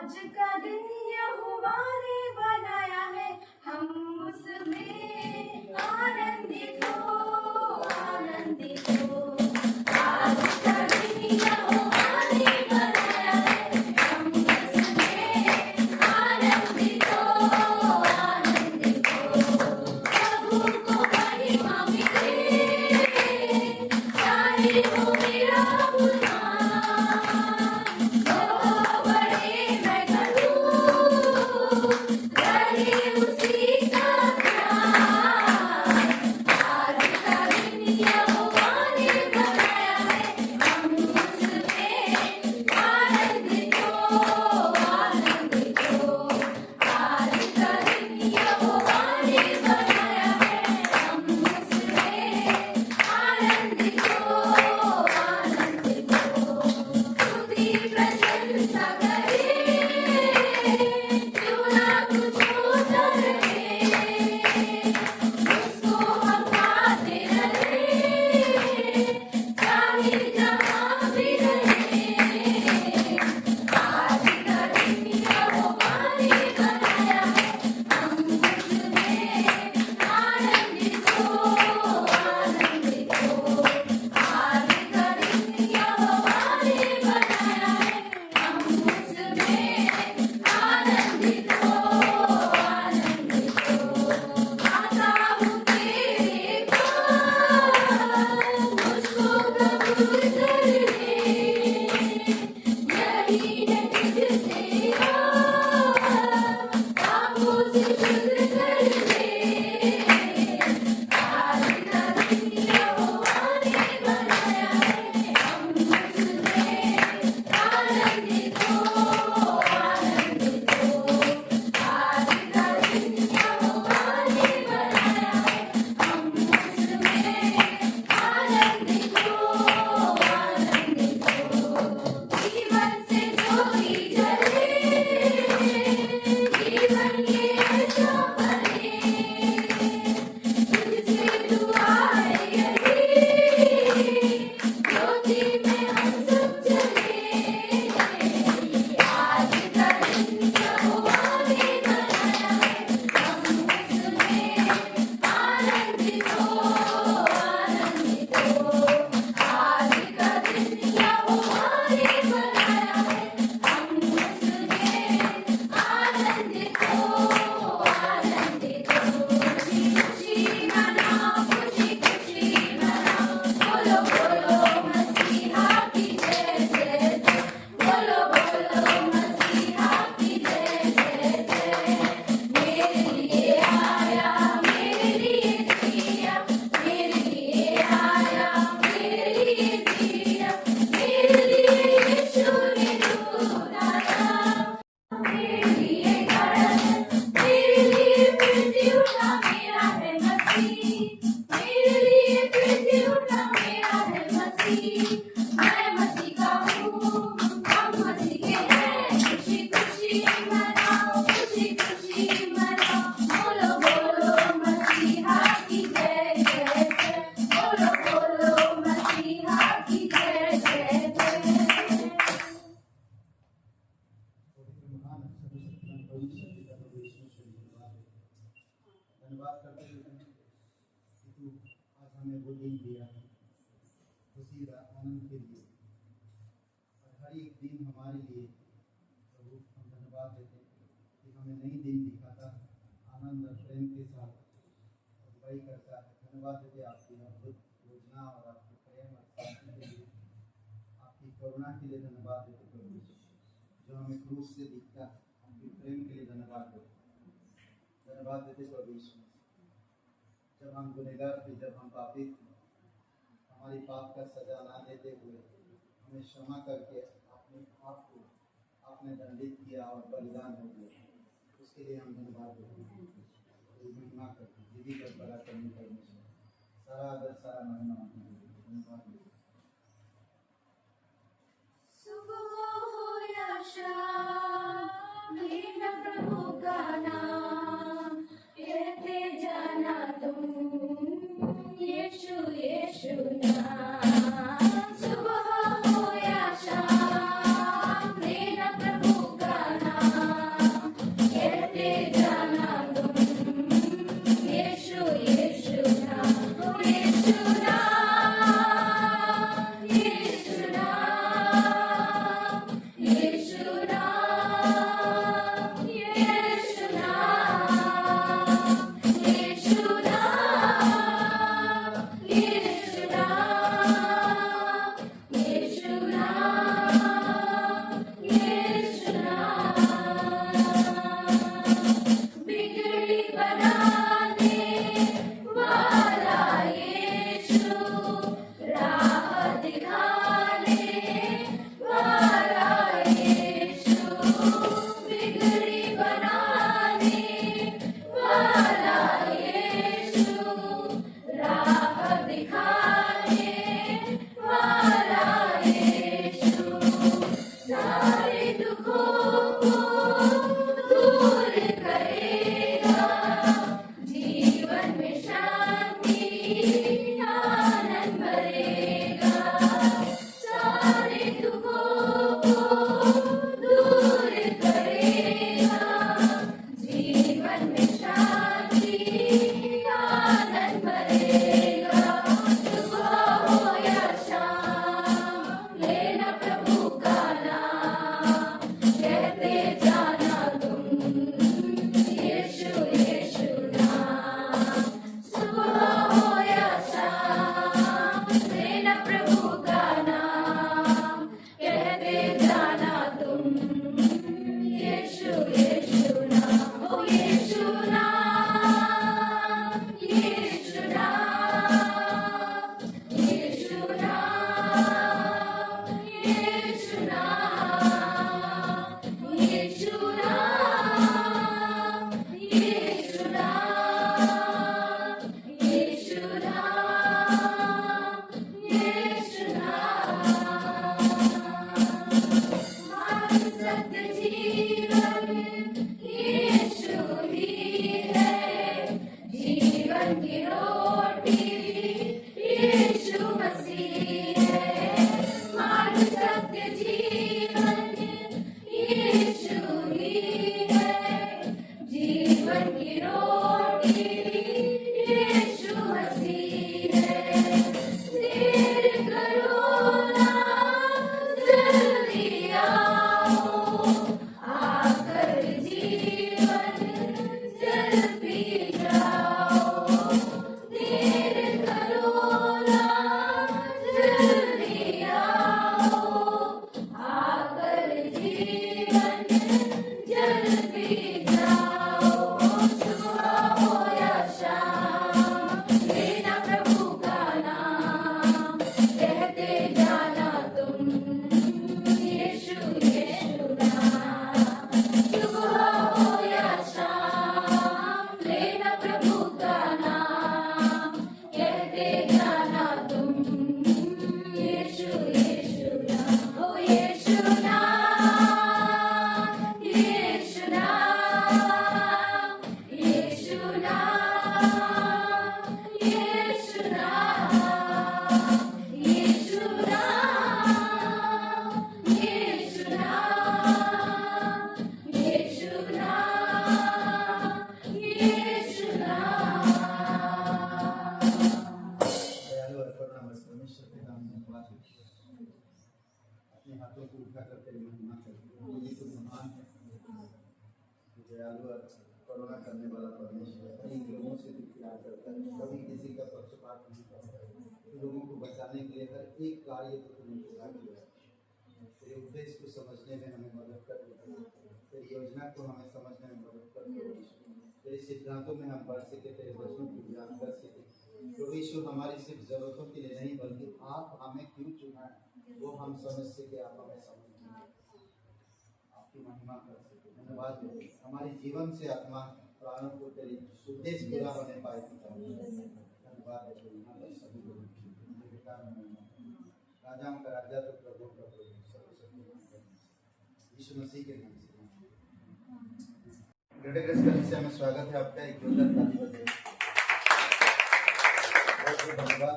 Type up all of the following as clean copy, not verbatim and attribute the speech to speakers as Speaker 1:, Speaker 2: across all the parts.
Speaker 1: आज का दिन यहोवा ने बनाया है, हम उसमें आनंदित हो, आनंदित हो। आज का दिन यहोवा ने बनाया है, हम उसमें आनंदित हो, आनंदित हो। प्रभु को महिमा मिले, चाहे हो मेरा
Speaker 2: धन्यवाद करते हैं कि तू आज हमें वो दिन दिया है खुशी आनंद के लिए और हर एक दिन हमारे लिए प्रभु हम धन्यवाद देते हैं कि हमें नई दिन दिखाता है, आनंद और प्रेम के साथ अगुवाई करता है। धन्यवाद देते आपकी अद्भुत योजना और आपके प्रेम और शांति के लिए, आपकी करुणा के लिए धन्यवाद देते प्रभु, जो हमें क्रूस से दिखता है। आपके प्रेम के लिए धन्यवाद देते प्रभु। जब हम गुनहगार थे, जब हम पापी थे, हमारी पाप का सजा ना देते हुए हमें क्षमा करके अपने आप को आपने दंडित किया और बलिदान हो गया। उसके लिए हम धन्यवाद देते हैं, महिमा करते हैं। दीदी का बड़ा करने परमेश्वर सारा आदर सारा महिमा धन्यवाद देते।
Speaker 1: सुबह हो या शाम, लेना प्रभु का नाम, लेते जाना तुम यीशु यीशु नाम। सुबह हो या शाम, लेना प्रभु का नाम,
Speaker 2: धन्यवाद अपने हाथों को उठा करके महिमा करते ये तो महान है दयालु और करुणा करने वाला परमेश्वर इन लोगों से भी प्यार करता है, कभी किसी का पक्षपात नहीं करता है। लोगों को बचाने के लिए हर एक कार्य को तुमने पूरा किया है। तेरे उद्देश्य को समझने में हमें मदद कर दो, तेरी योजना को हमें समझने में मदद कर दो, तेरे सिद्धांतों में हम बढ़ सके, तेरे वचनों को ज्ञान कर सके। तो यीशु हमारी सिर्फ जरूरतों के लिए नहीं बल्कि आप हमें क्यों चुना है वो हम समझ सके, आप हमें समझ आपकी महिमा कर सके। धन्यवाद हमारे जीवन से आत्मा प्राणों को तेरे उद्देश्य पूरा होने पाए। धन्यवाद सभी लोग राजाओं का राजा तो प्रभु का प्रभु यीशु मसीह के नाम से ग्रेटर ग्रेस कलीसिया में स्वागत है आपका। एक जोरदार ताली बजाइए। बहुत धन्यवाद।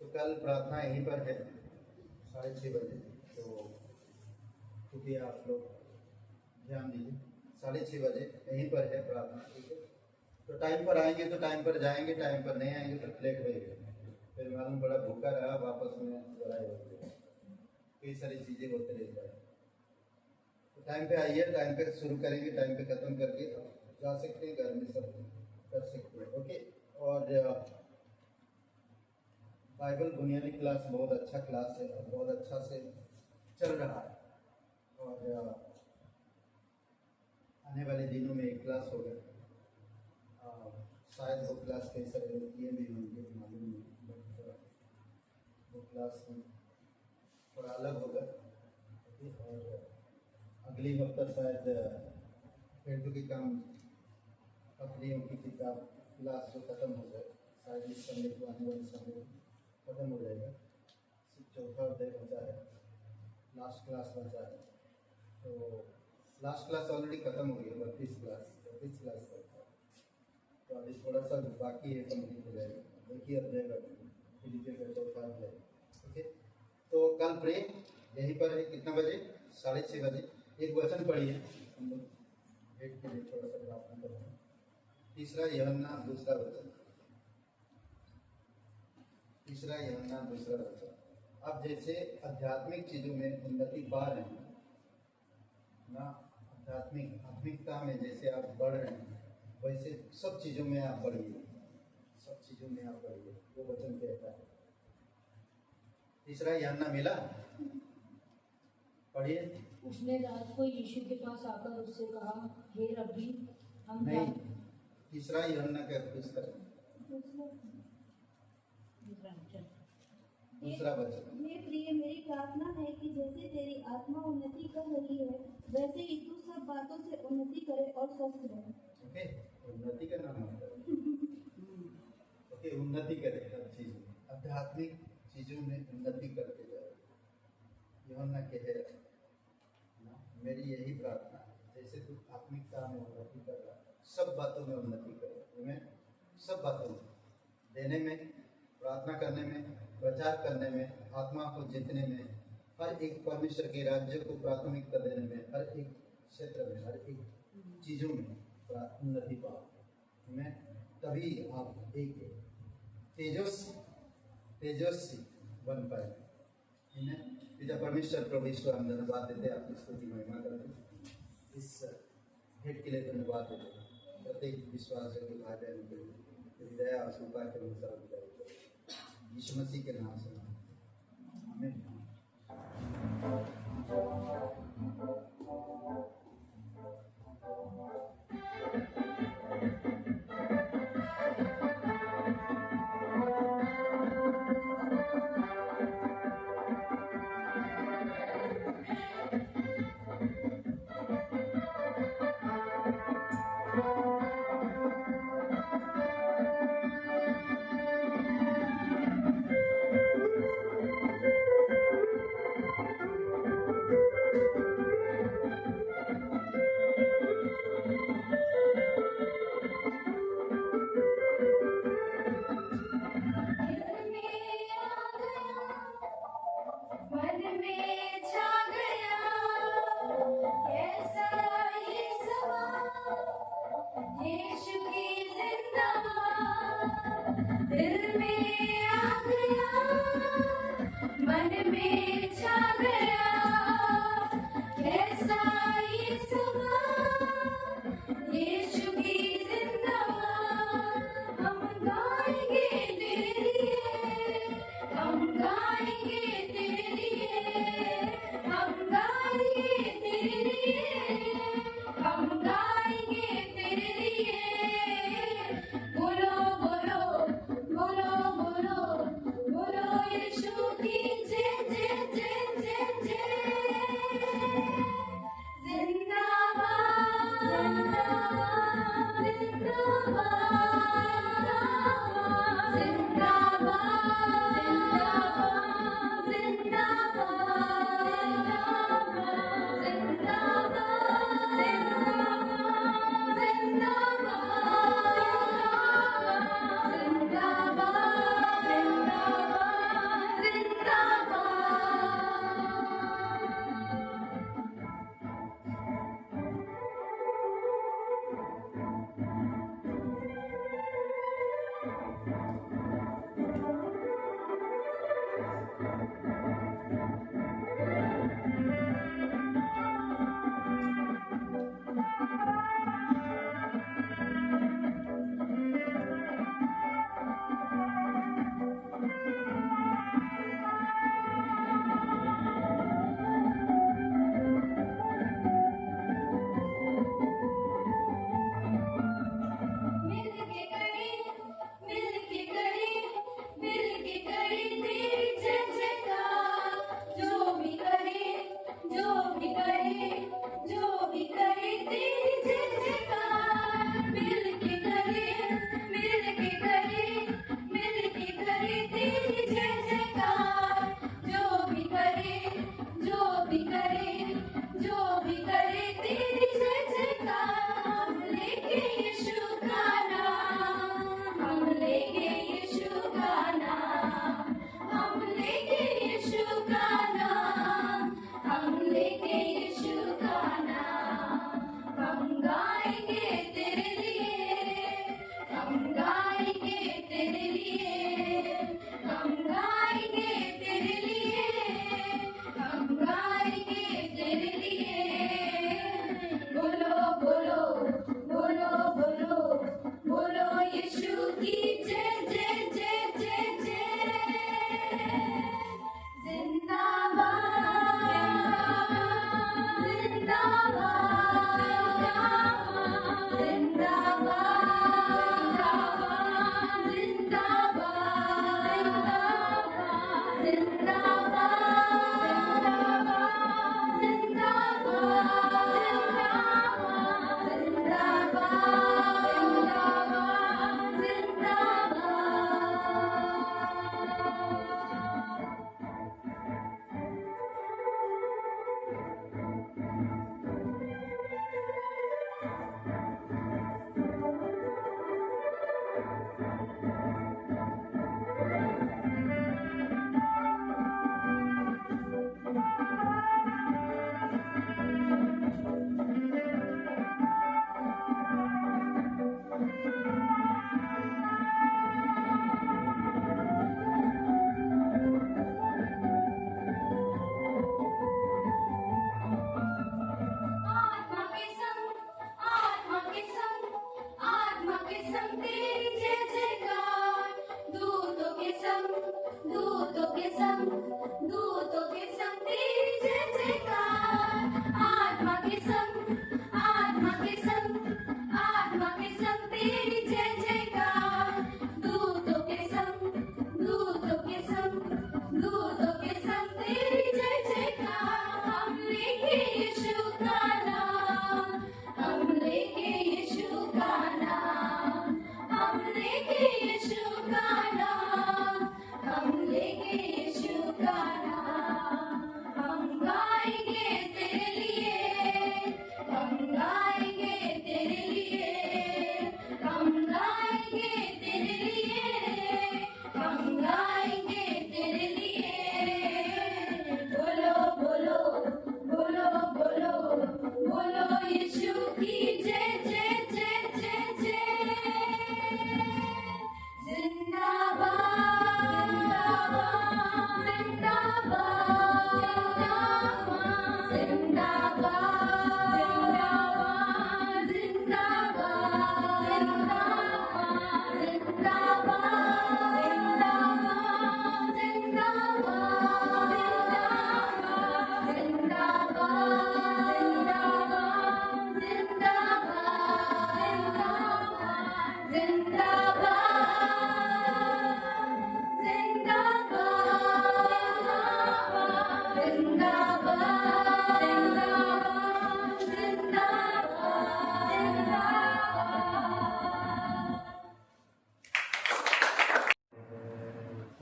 Speaker 2: तो कल प्रार्थना यहीं पर है 6:30 बजे, तो कृपया आप लोग ध्यान दीजिए। 6:30 बजे यहीं पर है प्रार्थना, ठीक है। तो टाइम पर आएंगे तो टाइम पर जाएंगे, टाइम पर नहीं आएंगे तो लेट होएगा, फिर मालूम बड़ा भूखा रहा, वापस में लड़ाई होती है, कई सारी चीज़ें होते रहता है। तो टाइम पे आइए, टाइम पे शुरू करेंगे, टाइम पे ख़त्म करके जा सकते हैं, घर में सब कर सकते हैं, ओके। और बाइबल बुनियादी क्लास बहुत अच्छा क्लास है और बहुत अच्छा से चल रहा है। और आने वाले दिनों में एक क्लास होगा, शायद वो क्लास कई सारे लोग किए भी होंगे, मालूम नहीं, बट वो क्लास थोड़ा अलग होगा। और अगली हफ्ता शायद पेंटू की काम पत्रियों की किताब क्लास जो ख़त्म हो जाए, शायद इस संडे को आने वाले संडे ख़त्म हो जाएगा। सिर्फ चौथा अध्याय बचा है, लास्ट क्लास बचा है। तो लास्ट क्लास ऑलरेडी ख़त्म हो गई है, 32 क्लास का था। तो अभी थोड़ा सा बाकी है, कंप्लीट हो जाएगा। देखिए अध्याय का चौथा अध्याय, ठीक है। तो कल प्रे यहीं पर है, कितना बजे? 6:30 बजे। एक वचन पढ़िए, हम लोग भेंट के लिए थोड़ा सा प्रार्थना करते हैं। 3 यूहन्ना 2 वचन। 3 यूहन्ना 2 वचन। आप जैसे आध्यात्मिक चीज़ों में उन्नति पा रहे हैं ना, आत्मिकता में जैसे आप बढ़ रहे हैं, वैसे सब चीज़ों में आप बढ़िए, सब चीज़ों में आप बढ़िए, वो वचन कहता है। 3 यूहन्ना मिला, पढ़िए।
Speaker 3: उसने रात को यीशु के पास आकर उससे कहा, हे रब्बी, हम
Speaker 2: नहीं, 3 यूहन्ना का पुस्तक दूसरा वचन।
Speaker 1: हे प्रिय, मेरी प्रार्थना है कि जैसे तेरी आत्मा उन्नति कर रही है, वैसे ही तू सब बातों से उन्नति करे और स्वस्थ रहे।
Speaker 2: ओके, उन्नति का नाम है। ओके, उन्नति करे हर चीज़ में, आध्यात्मिक चीज़ों में उन्नति करते जाए। यूहन्ना कहे मेरी यही प्रार्थना है, जैसे तू आत्मिकता में उन्नति कर रहा है, सब बातों में उन्नति करे। तुम्हें सब बातों में, देने में, प्रार्थना करने में, प्रचार करने में, आत्मा को जीतने में, हर एक परमेश्वर के राज्य को प्राथमिकता देने में, हर एक क्षेत्र में, हर एक चीज़ों में उन्नति पाओ। तुम्हें तभी आप एक तेजस्वी बन पाए। पिता परमेश्वर प्रभु ईश्वर, हम धन्यवाद देते हैं, आपकी स्तुति महिमा करते हैं। इस भेंट के लिए धन्यवाद देते हैं। प्रत्येक विश्वास जो भाई बहन के लिए दया और कृपा के अनुसार यीशु मसीह के नाम से आमीन।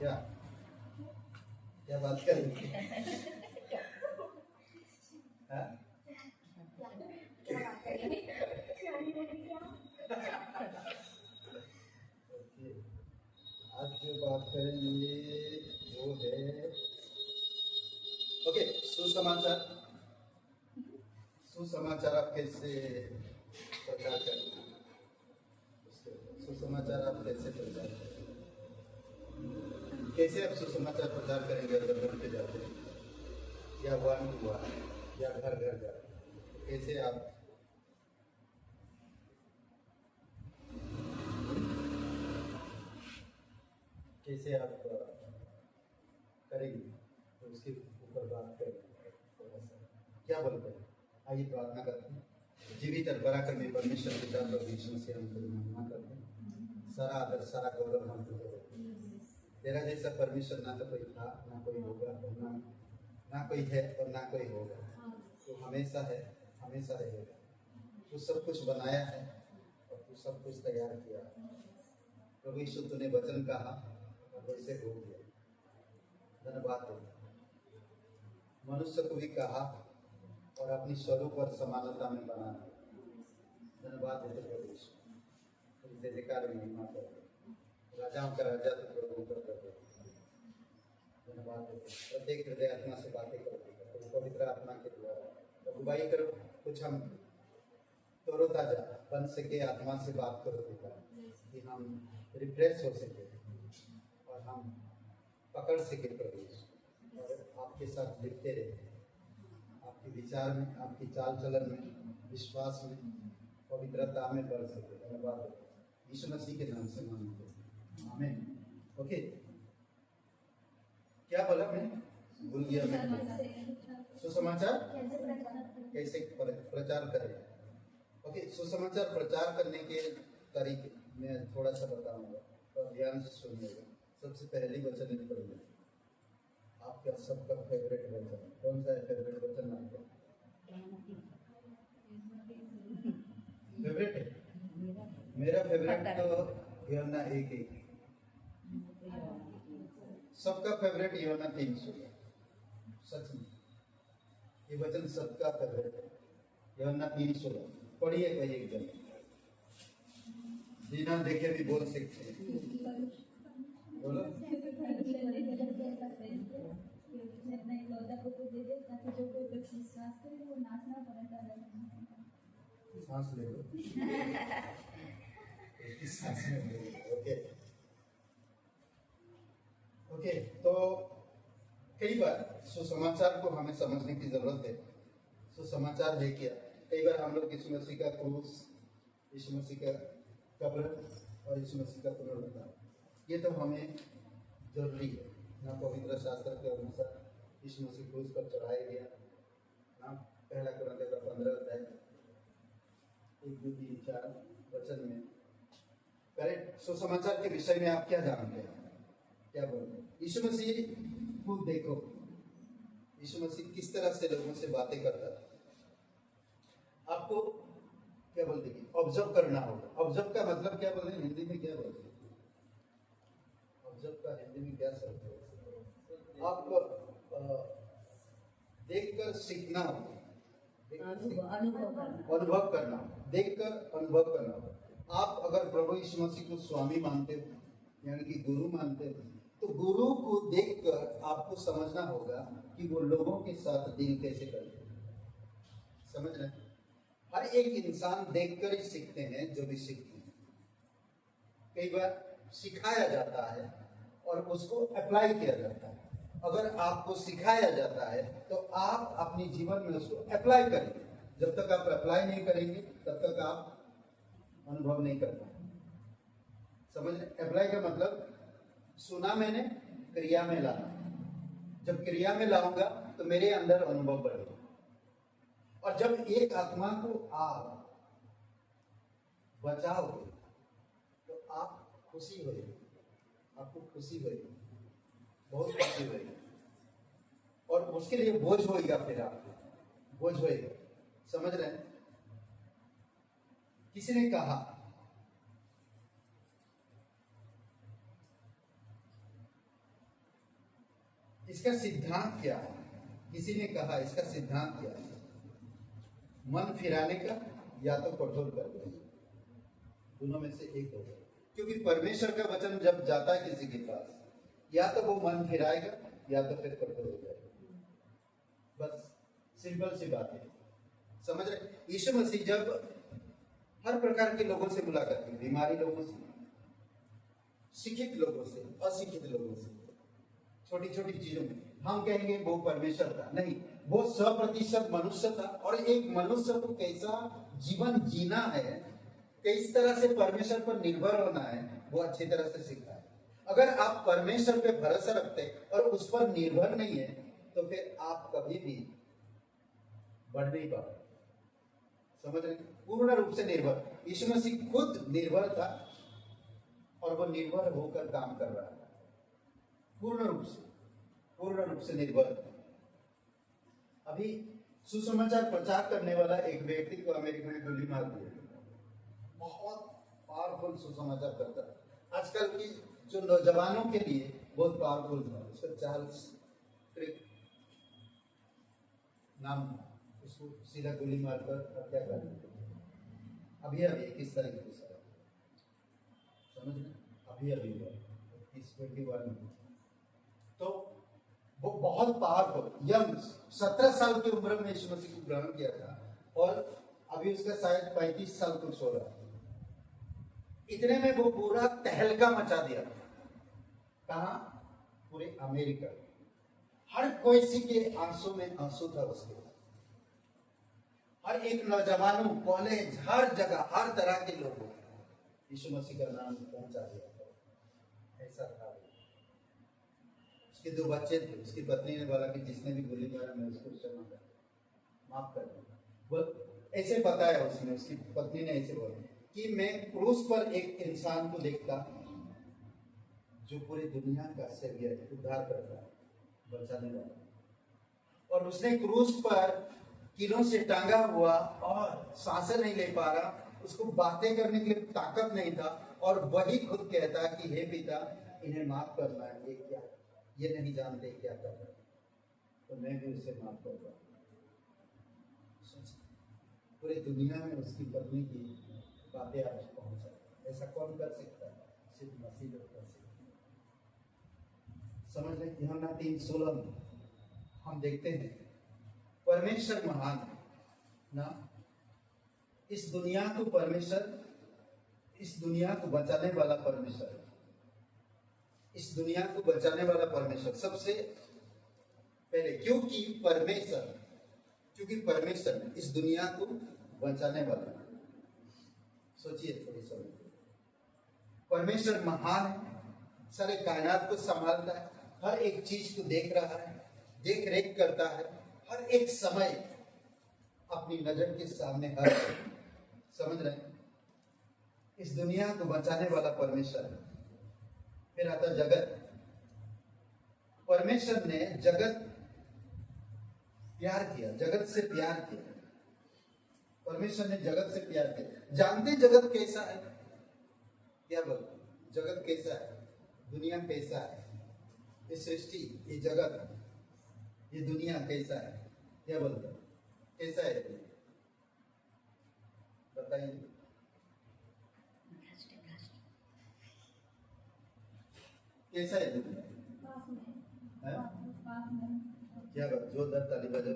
Speaker 2: क्या क्या बात करेंगे? हाँ? ओके, आज जो बात करेंगे वो है ओके सुसमाचार। सुसमाचार आप कैसे प्रचार करें? सुसमाचार आप कैसे प्रचार करें? कैसे आप सुसमाचार प्रचार करेंगे? अगर घर पे जाते हैं या वन टू वन या घर घर जाते हैं, कैसे आप करेंगे? तो उसके ऊपर बात करेंगे थोड़ा सा। क्या बोलते हैं? आइए प्रार्थना करते हैं। जीवित और पराक्रमी परमेश्वर पिता प्रभु यीशु मसीह हम तेरी महिमा करते हैं। सारा आदर सारा गौरव हम तुझे देते हैं। तेरा जैसा परमेश्वर ना तो कोई था ना कोई होगा और ना कोई है और ना कोई होगा। तो हमेशा है, हमेशा रहेगा। तू सब कुछ बनाया है और तू सब कुछ तैयार किया। प्रभु यीशु तूने वचन कहा और वैसे हो गया। धन्यवाद दे। मनुष्य को भी कहा और अपनी स्वरूप और समानता में बनाना। धन्यवाद देते प्रभु यीशु। तेरे जयकार महिमा कर। राजाओं का राजा तो प्रभु ऊपर कर दे। धन्यवाद देते। प्रत्येक हृदय आत्मा से बातें करते हैं। पवित्र आत्मा के द्वारा अगुवाई करो। कुछ हम तरोताजा बन सके, आत्मा से बात करो पिता, कि हम रिफ्रेश हो सके और हम पकड़ सके प्रभु और आपके साथ लिखते रहे, आपके विचार में, आपकी चाल चलन में, विश्वास में, पवित्रता में बढ़ सके। धन्यवाद यीशु मसीह के नाम से मांगते हैं, आमीन। ओके, क्या बोला मैं? भूल गया मैं। सुसमाचार कैसे प्रचार करें? ओके, सुसमाचार प्रचार करने के तरीके मैं थोड़ा सा बताऊंगा, तो ध्यान से सुनिएगा। सबसे पहली वचन में पढ़िए। आपका सबका फेवरेट वचन कौन सा है? फेवरेट वचन आपका फेवरेट है? मेरा फेवरेट तो यूहन्ना 1:1। सबका फेवरेट यूहन्ना 3:16। सच में ये वचन सबका फेवरेट है। यूहन्ना 3:16 पढ़िए कहीं एक जन, बिना देखे भी बोल सकते हैं। बोलो। सांस ले लो। सांस में ओके ओके। तो कई बार सुसमाचार को हमें समझने की जरूरत है। सुसमाचार है क्या? कई बार हम लोग यीशु मसीह का क्रूस, यीशु मसीह का कब्र और यीशु मसीह का पुनरुत्थान, ये तो हमें जरूरी है ना। पवित्र शास्त्र के अनुसार यीशु मसीह क्रूस पर चढ़ाया गया ना। पहला कुरिन्थियों का 15 अध्याय 1, 2, 3, 4 वचन में करेक्ट। सुसमाचार के विषय में आप क्या जानते हैं? क्या बोलते हैं? यीशु मसीह को देखो, यीशु मसीह किस तरह से लोगों से बातें करता था। आपको क्या बोलते हैं? ऑब्जर्व करना होगा। ऑब्जर्व का मतलब क्या बोलते हैं? हिंदी में क्या बोलते हैं? ऑब्जर्व का हिंदी में क्या शब्द है? आप देखकर सीखना होगा, अनुभव करना, देखकर अनुभव करना होगा। आप अगर प्रभु यीशु मसीह को स्वामी मानते हो, यानी कि गुरु मानते हो, तो गुरु को देखकर आपको समझना होगा कि वो लोगों के साथ डील कैसे करते हैं। समझ रहे हैं? हर एक इंसान देखकर ही सीखते हैं जो भी सीखते हैं। कई बार सिखाया जाता है और उसको अप्लाई किया जाता है। अगर आपको सिखाया जाता है तो आप अपने जीवन में उसको अप्लाई करेंगे। जब तक आप अप्लाई नहीं करेंगे तब तक आप अनुभव नहीं कर पाएंगे। समझ? अप्लाई का मतलब सुना मैंने, क्रिया में लाना। जब क्रिया में लाऊंगा तो मेरे अंदर अनुभव बढ़ेगा। और जब एक आत्मा को आप बचाओगे तो आप खुशी होगी, आपको खुशी होगी, बहुत खुशी होगी। और उसके लिए बोझ होगा, फिर आपको बोझ होगा। समझ रहे हैं? किसी ने कहा इसका सिद्धांत क्या है? किसी ने कहा इसका सिद्धांत क्या है? मन फिराने का या तो कठोर कर देना, दोनों में से एक होगा। क्योंकि परमेश्वर का वचन जब जाता है किसी के पास, या तो वो मन फिराएगा या तो फिर कठोर हो जाएगा। बस सिंपल सी बात है, समझ रहे? यीशु मसीह जब हर प्रकार के लोगों से मुलाकात की, बीमारी लोगों से, शिक्षित लोगों से, अशिक्षित लोगों से, छोटी छोटी चीजों में हम कहेंगे वो परमेश्वर था, नहीं, वो 100% मनुष्य था। और एक मनुष्य को कैसा जीवन जीना है, किस तरह से परमेश्वर पर निर्भर होना है, वो अच्छी तरह से सीखा है। अगर आप परमेश्वर पे भरोसा रखते और उस पर निर्भर नहीं है तो फिर आप कभी भी बढ़ नहीं पाओगे। समझ रहे? पूर्ण रूप से निर्भर। यीशु मसीह खुद निर्भर था और वो निर्भर होकर काम कर रहा है, पूर्ण रूप से निर्भर। अभी सुसमाचार प्रचार करने वाला एक व्यक्ति को अमेरिका में गोली मार दिया, बहुत पावरफुल सुसमाचार करता है। आजकल की जो नौजवानों के लिए बहुत पावरफुल था, उसका चार्ल्स क्रिक नाम था, उसको सीधा गोली मारकर हत्या कर दी। अभी किस तरीके से समझ रहे? अभी 21 तो वो बहुत पावरफुल यंग 17 साल की उम्र में यीशु मसीह को ग्रहण किया था और अभी उसका शायद 35 साल कुछ हो रहा है। इतने में वो पूरा तहलका मचा दिया। कहाँ? पूरे अमेरिका। हर कोई के आंसू में आंसू था उसके। हर एक नौजवानों, कॉलेज, हर जगह, हर तरह के लोगों यीशु मसीह का नाम पहुंचा दिया। ऐसा था। उसके 2 बच्चे थे। उसकी पत्नी ने बोला कि जिसने भी गोली मारा मैं उसको क्षमा कर, माफ कर दूं। वो ऐसे बताया उसने, उसकी पत्नी ने ऐसे बोला कि मैं क्रूस पर एक इंसान को देखता जो पूरी दुनिया का सेवियर, उद्धार करता है, बचाने वाला। और उसने क्रूस पर कीलों से टांगा हुआ और सांसें नहीं ले पा रहा, उसको बातें करने के लिए ताकत नहीं था, और वही खुद कहता कि हे पिता, इन्हें माफ करना है, ये नहीं जानते क्या कर रहे, तो मैं भी उसे माफ कर रहा हूँ। पूरी दुनिया में उसकी पत्नी की बातें आज पहुंचा। ऐसा कौन कर सकता है? सिर्फ मसीह लोग कर सकते हैं। समझ लें, यूहन्ना 3:16 में हम देखते हैं परमेश्वर महान ना, इस दुनिया को बचाने वाला परमेश्वर, इस दुनिया को बचाने वाला परमेश्वर सबसे पहले, क्योंकि परमेश्वर इस दुनिया को बचाने वाला। सोचिए थोड़ी समय, परमेश्वर महान है, सारे कायनात को संभालता है, हर एक चीज को देख रहा है, देख रेख करता है, हर एक समय अपनी नजर के सामने हर, समझ रहे हैं? इस दुनिया को बचाने वाला परमेश्वर है। फिर आता जगत। परमेश्वर ने जगत से प्यार किया। परमेश्वर ने जगत से प्यार किया। जानते जगत कैसा है? क्या बोलते? जगत कैसा है? दुनिया कैसा है? ये सृष्टि, ये जगत, ये दुनिया कैसा है? क्या बोलते? कैसा है? बताइए। कैसा है दुनिया? क्या बात, जोरदार ताली बजाओ।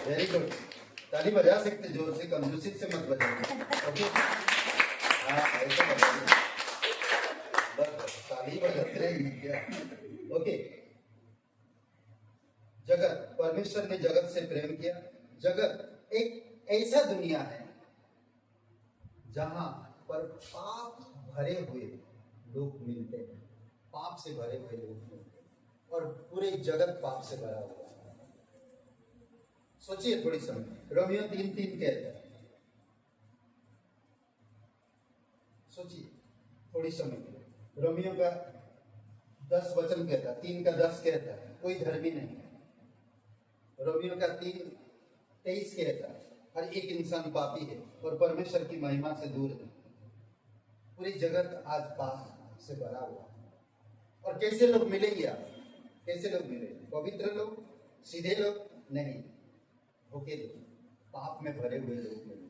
Speaker 2: Very good. ताली बजा सकते जोर से, कंजूसी से मत बजाओ। ओके, हाँ ऐसा बजाओ, बस ताली बजाते रहिए क्या। ओके, जगत, परमेश्वर ने जगत से प्रेम किया। जगत एक ऐसा दुनिया है जहां पर पाप भरे हुए लोग मिलते हैं, पाप से भरे हुए लोग मिलते हैं, और पूरे जगत पाप से भरा हुआ है। सोचिए थोड़ी समय, रोमियो 3:3 कहता है, सोचिए थोड़ी समय, रोमियो का 10 वचन कहता है, 3 का 10 कहता है कोई धर्मी नहीं है। रोमियो का 3:23 कहता है हर एक इंसान पापी है और परमेश्वर की महिमा से दूर है। पूरी जगत आज पाप से भरा हुआ है। और कैसे लोग मिलेंगे? आप कैसे लोग मिले? पवित्र लोग, सीधे लोग? नहीं, धोखे लोग, पाप में भरे हुए लोग मिले।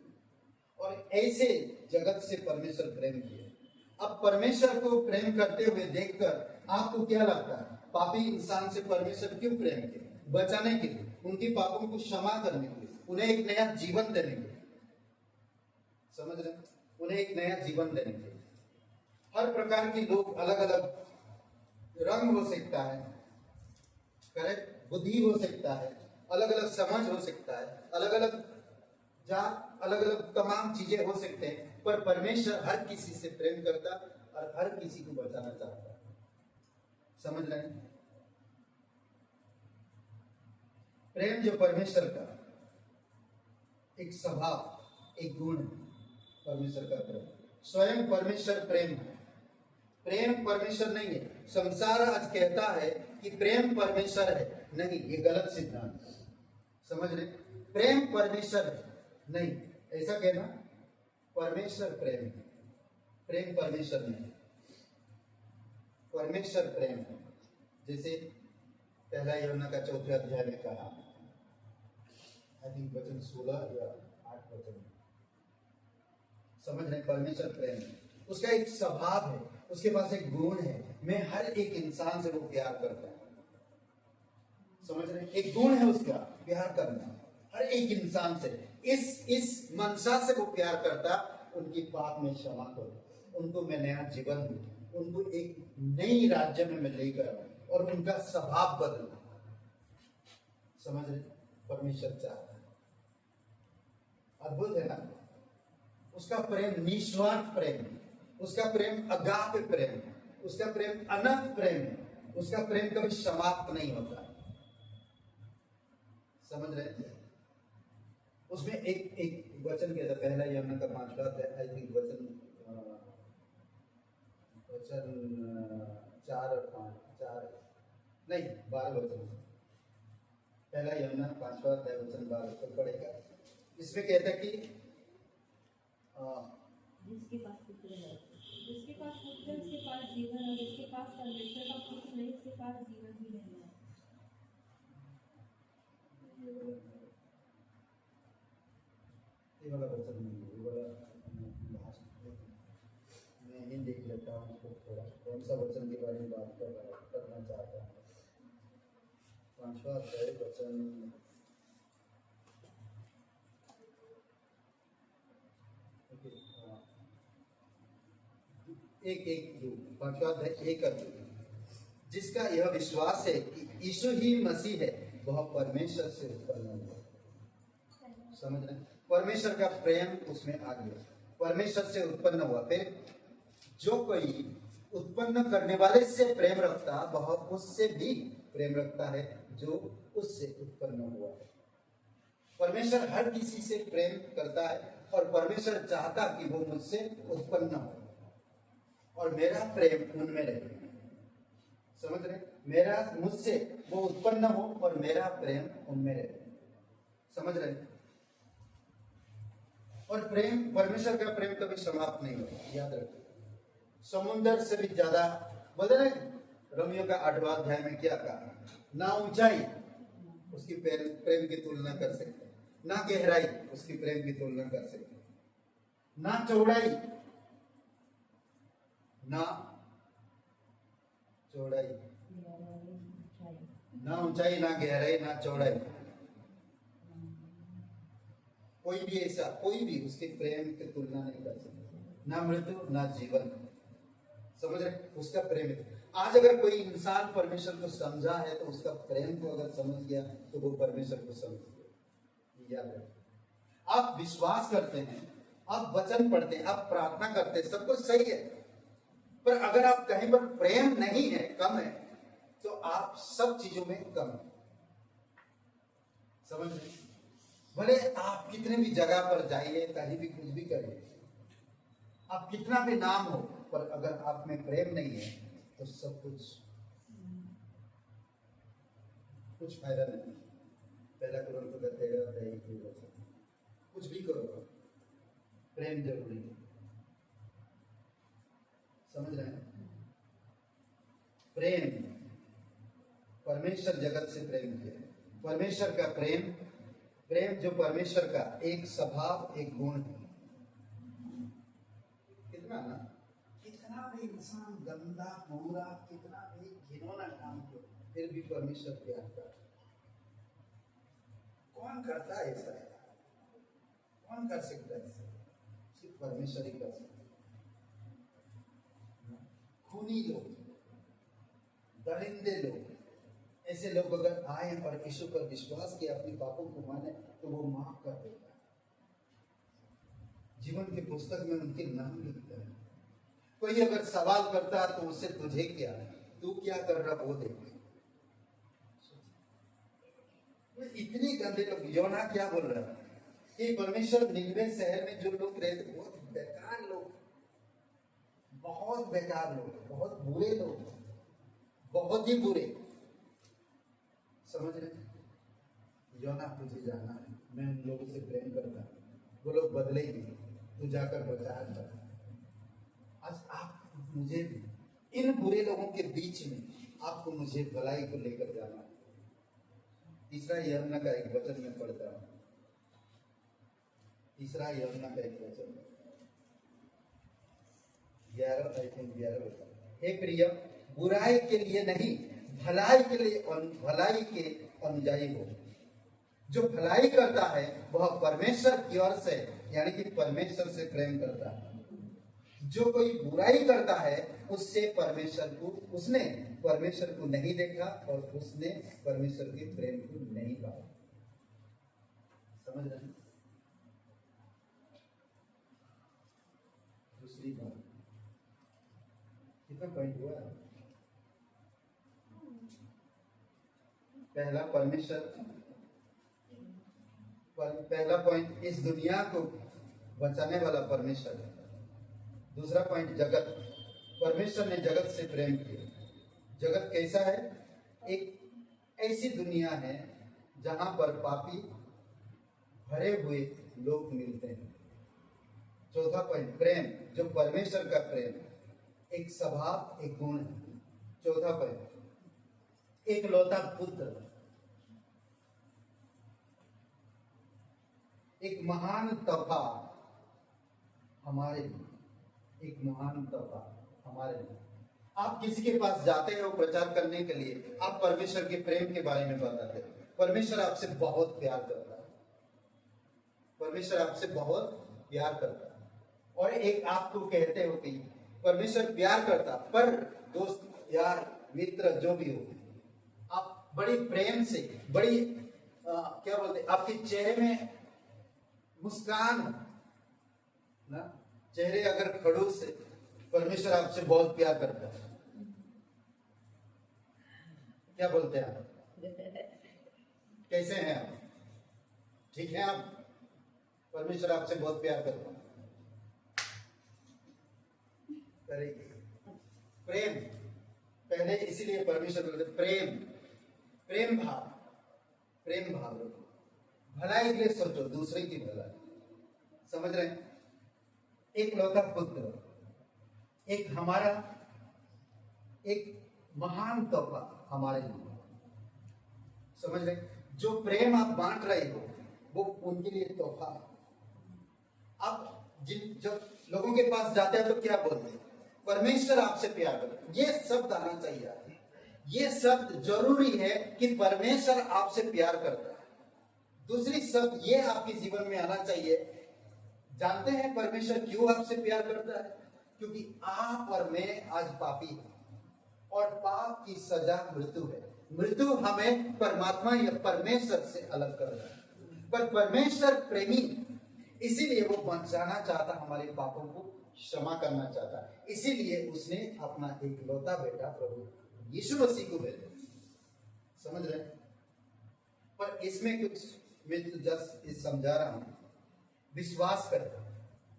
Speaker 2: और ऐसे जगत से परमेश्वर प्रेम किए। अब परमेश्वर को प्रेम करते हुए देखकर आपको क्या लगता है? पापी इंसान से परमेश्वर क्यों प्रेम किए? बचाने के लिए, उनके पापों को क्षमा करने के लिए, उन्हें एक नया जीवन देने के लिए। समझ रहे? उन्हें एक नया जीवन देने के लिए। हर प्रकार के लोग, अलग अलग रंग हो सकता है, करेक्ट, बुद्धि हो सकता है, अलग अलग समझ हो सकता है, अलग अलग जात, अलग अलग तमाम चीजें हो सकते हैं, पर परमेश्वर हर किसी से प्रेम करता और हर किसी को बचाना चाहता है। समझ रहे हैं? प्रेम जो परमेश्वर का एक स्वभाव, एक गुण है, परमेश्वर का प्रेम। स्वयं परमेश्वर प्रेम है। प्रेम परमेश्वर नहीं है। संसार आज कहता है कि प्रेम परमेश्वर है। नहीं, ये गलत सिद्धांत है। समझ रहे? प्रेम परमेश्वर है नहीं, ऐसा कहना परमेश्वर प्रेम है, प्रेम परमेश्वर नहीं। परमेश्वर प्रेम है। जैसे पहला यूहन्ना का 4 अध्याय में कहा, आई थिंक वचन 16 या 8 वचन। समझ रहे? परमेश्वर प्रेम है। उसका एक स्वभाव है, उसके पास एक गुण है, मैं हर एक इंसान से वो प्यार करता है। समझ रहे? एक गुण है उसका, प्यार करना हर एक इंसान से। इस मनसा से वो प्यार करता, उनकी पाप में क्षमा करो, उनको मैं नया जीवन दूं, उनको एक नई राज्य में मैं लेकर आऊं और उनका स्वभाव बदलूं। समझ रहे? परमेश्वर चाहता है। अद्भुत है ना? उसका प्रेम निस्वार्थ प्रेम है, उसका प्रेम अगाप प्रेम है, उसका प्रेम अनंत प्रेम है, उसका प्रेम कभी समाप्त नहीं होता। समझ रहे हैं? उसमें एक वचन क्या था? पहला यूहन्ना का 5वां अध्याय, आई थिंक वचन 4 और 5, 4 नहीं 12 वचन। पहला यूहन्ना 5वां अध्याय वचन 12 तक पढ़ेगा। इसमें कहता है कि
Speaker 1: जिसके पास पुत्र है, जिसके पास पुत्र है उसके पास जीवन है, जिसके पास परमेश्वर का पुत्र नहीं उसके पास जीवन भी नहीं है।
Speaker 2: ये वाला वचन नहीं है, ये वाला लास्ट मैं ही देख लेता हूँ उसको थोड़ा, कौन सा वचन के बारे में बात करना चाहता हूँ। 5वां अध्याय वचन एक 2, 5वां अध्याय 1 और 2। जिसका यह विश्वास है कि यीशु ही मसीह है, वह परमेश्वर से उत्पन्न हुआ। समझ रहे? परमेश्वर का प्रेम उसमें आ गया, परमेश्वर से उत्पन्न हुआ। फिर जो कोई उत्पन्न करने वाले से प्रेम रखता, वह उससे भी प्रेम रखता है जो उससे उत्पन्न हुआ है। परमेश्वर हर किसी से प्रेम करता है और परमेश्वर चाहता कि वो मुझसे उत्पन्न हो और मेरा प्रेम उनमें रहे। समझ रहे? मेरा मुझसे वो उत्पन्न हो और मेरा प्रेम उनमें रहे। समझ रहे? और प्रेम, परमेश्वर का प्रेम कभी समाप्त नहीं होता, याद रखिए। समुद्र से भी ज्यादा, बोलते ना रोमियो का 8वां अध्याय में क्या कहा? ना ऊंचाई उसकी प्रेम की तुलना कर सकते, ना गहराई उसकी प्रेम की तुलना कर सकते, ना चौड़ाई ना चौड़ाई, ना ऊंचाई ना गहराई ना चौड़ाई, कोई भी ऐसा, कोई भी उसके प्रेम की तुलना नहीं कर सकता। ना मृत्यु ना जीवन। समझ रहे? उसका प्रेम है। आज अगर कोई इंसान परमेश्वर को समझा है तो उसका प्रेम को अगर समझ गया तो वो परमेश्वर को समझ गया। याद रखिए, आप विश्वास करते हैं, आप वचन पढ़ते हैं, आप प्रार्थना करते हैं, सब कुछ सही है, पर अगर आप कहीं पर प्रेम नहीं है, कम है, तो आप सब चीजों में कम है। समझ रहे? भले आप कितने भी जगह पर जाइए, कहीं भी कुछ भी करिए, आप कितना भी नाम हो, पर अगर आप में प्रेम नहीं है तो सब कुछ फायदा नहीं। पहला कुरिन्थियों का 13 अध्याय की वचन, कुछ भी करो, प्रेम जरूरी है। समझ रहे हैं? प्रेम परमेश्वर जगत से प्रेम किया। परमेश्वर का प्रेम जो परमेश्वर का एक स्वभाव, एक गुण है। कितना भी इंसान गंदा, बुरा, कितना भी घिनौना काम हो, फिर भी परमेश्वर प्यार करता है। कौन करता है ऐसा? कौन कर सकता है? सिर्फ परमेश्वर ही कर सकता है। खूनी लोग, दरिंदे लोग, ऐसे लोग अगर आए और यीशु पर विश्वास किया, अपने पापों को माने, तो वो माफ कर देता है। जीवन की पुस्तक में उनके नाम लिखता है। कोई अगर सवाल करता है तो उससे तुझे क्या, तू क्या कर रहा वो देख। इतनी गंदे लोग, योना क्या बोल रहा है कि परमेश्वर निनवे शहर में जो लोग रहते, बहुत बेकार लोग, बहुत बेकार लोग, बहुत बुरे लोग, बहुत ही बुरे। समझ रहे? योना तुझे जाना है, मैं उन लोगों से प्रेम करता हूँ, वो लोग बदलेंगे, तू जाकर प्रचार कर। आज आप मुझे इन बुरे लोगों के बीच में आपको मुझे भलाई को लेकर जाना है। तीसरा यमुना का एक वचन में पढ़ता हूं। तीसरा यमुना का एक वचन 11 हे प्रिय, बुराई के लिए नहीं, भलाई के लिए, भलाई के अनुयायी हो। जो भलाई करता है वह परमेश्वर की ओर से, यानी कि परमेश्वर से प्रेम करता है। जो कोई बुराई करता है उससे उसने परमेश्वर को नहीं देखा और उसने परमेश्वर के प्रेम को नहीं पाया। समझ रहे? दूसरी बात, कितना पॉइंट हुआ? पहला पॉइंट इस दुनिया को बचाने वाला परमेश्वर है। दूसरा पॉइंट जगत, परमेश्वर ने जगत से प्रेम किया। जगत कैसा है? एक ऐसी दुनिया है जहां पर पापी भरे हुए लोग मिलते हैं। चौथा पॉइंट प्रेम, जो परमेश्वर का प्रेम, एक स्वभाव, एक गुण है। चौथा पॉइंट एक लौता पुत्र, एक महान तोहफा हमारे लिए, एक महान तोहफा हमारे लिए। आप किसी के पास जाते हो प्रचार करने के लिए, आप परमेश्वर के प्रेम के बारे में बताते हो। परमेश्वर आपसे बहुत प्यार करता है, परमेश्वर आपसे बहुत प्यार करता है। और एक आपको कहते हो कि परमेश्वर प्यार करता, पर दोस्त, यार, मित्र जो भी हो, आप बड़ी प्रेम से, बड़ी क्या बोलते, आपके चेहरे में मुस्कान ना, चेहरे अगर खड़ूस से, परमेश्वर आपसे बहुत प्यार करता है। क्या बोलते हैं आप? कैसे हैं आप? ठीक है आप? परमेश्वर आपसे बहुत प्यार करता है। प्रेम पहले, इसीलिए परमेश्वर बोलते प्रेम भाव रखो, भलाई के लिए सोचो, दूसरे की भलाई। समझ रहे हैं? एक लौता पुत्र, एक हमारा, एक महान तोहफा हमारे लिए। समझ रहे? जो प्रेम आप बांट रहे हो वो उनके लिए तोहफा है। आप जब लोगों के पास जाते हैं तो क्या बोलते हैं? परमेश्वर आपसे प्यार करता है। ये शब्द आना चाहिए, ये शब्द जरूरी है कि परमेश्वर आपसे प्यार करता है। दूसरी शब्द ये आपके जीवन में आना चाहिए, जानते हैं परमेश्वर क्यों आपसे प्यार करता है? क्योंकि आप और मैं आज पापी हैं और पाप की सजा मृत्यु है। मृत्यु हमें परमात्मा या परमेश्वर से अलग कर रहा है, पर परमेश्वर प्रेमी, इसीलिए वो बचाना चाहता, हमारे पापों को क्षमा करना चाहता है। इसीलिए उसने अपना एक लौता बेटा प्रभु यीशु मसीह को भेजा। समझ रहे? पर इसमें कुछ मैं तो जस्ट समझा रहा हूं। विश्वास करते,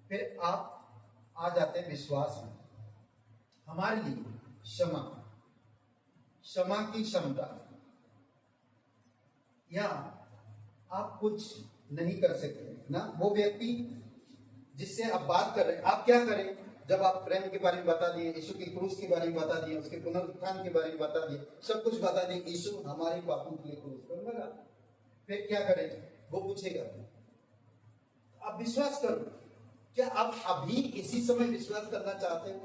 Speaker 2: फिर आप आ जाते हैं विश्वास में। हमारे लिए क्षमा की क्षमता, या आप कुछ नहीं कर सकते ना, वो व्यक्ति जिससे आप बात कर रहे हैं, आप क्या करें? जब आप प्रेम के बारे में बता दिए, यीशु की क्रूस के बारे में बता दिए, उसके पुनरुत्थान के बारे में बता दिए, सब कुछ बता दिए, यीशु हमारे पापों के लिए क्रूस पर मरा, फिर क्या करें? वो पूछेगा। आप विश्वास करो। क्या आप अभी इसी समय विश्वास करना चाहते हो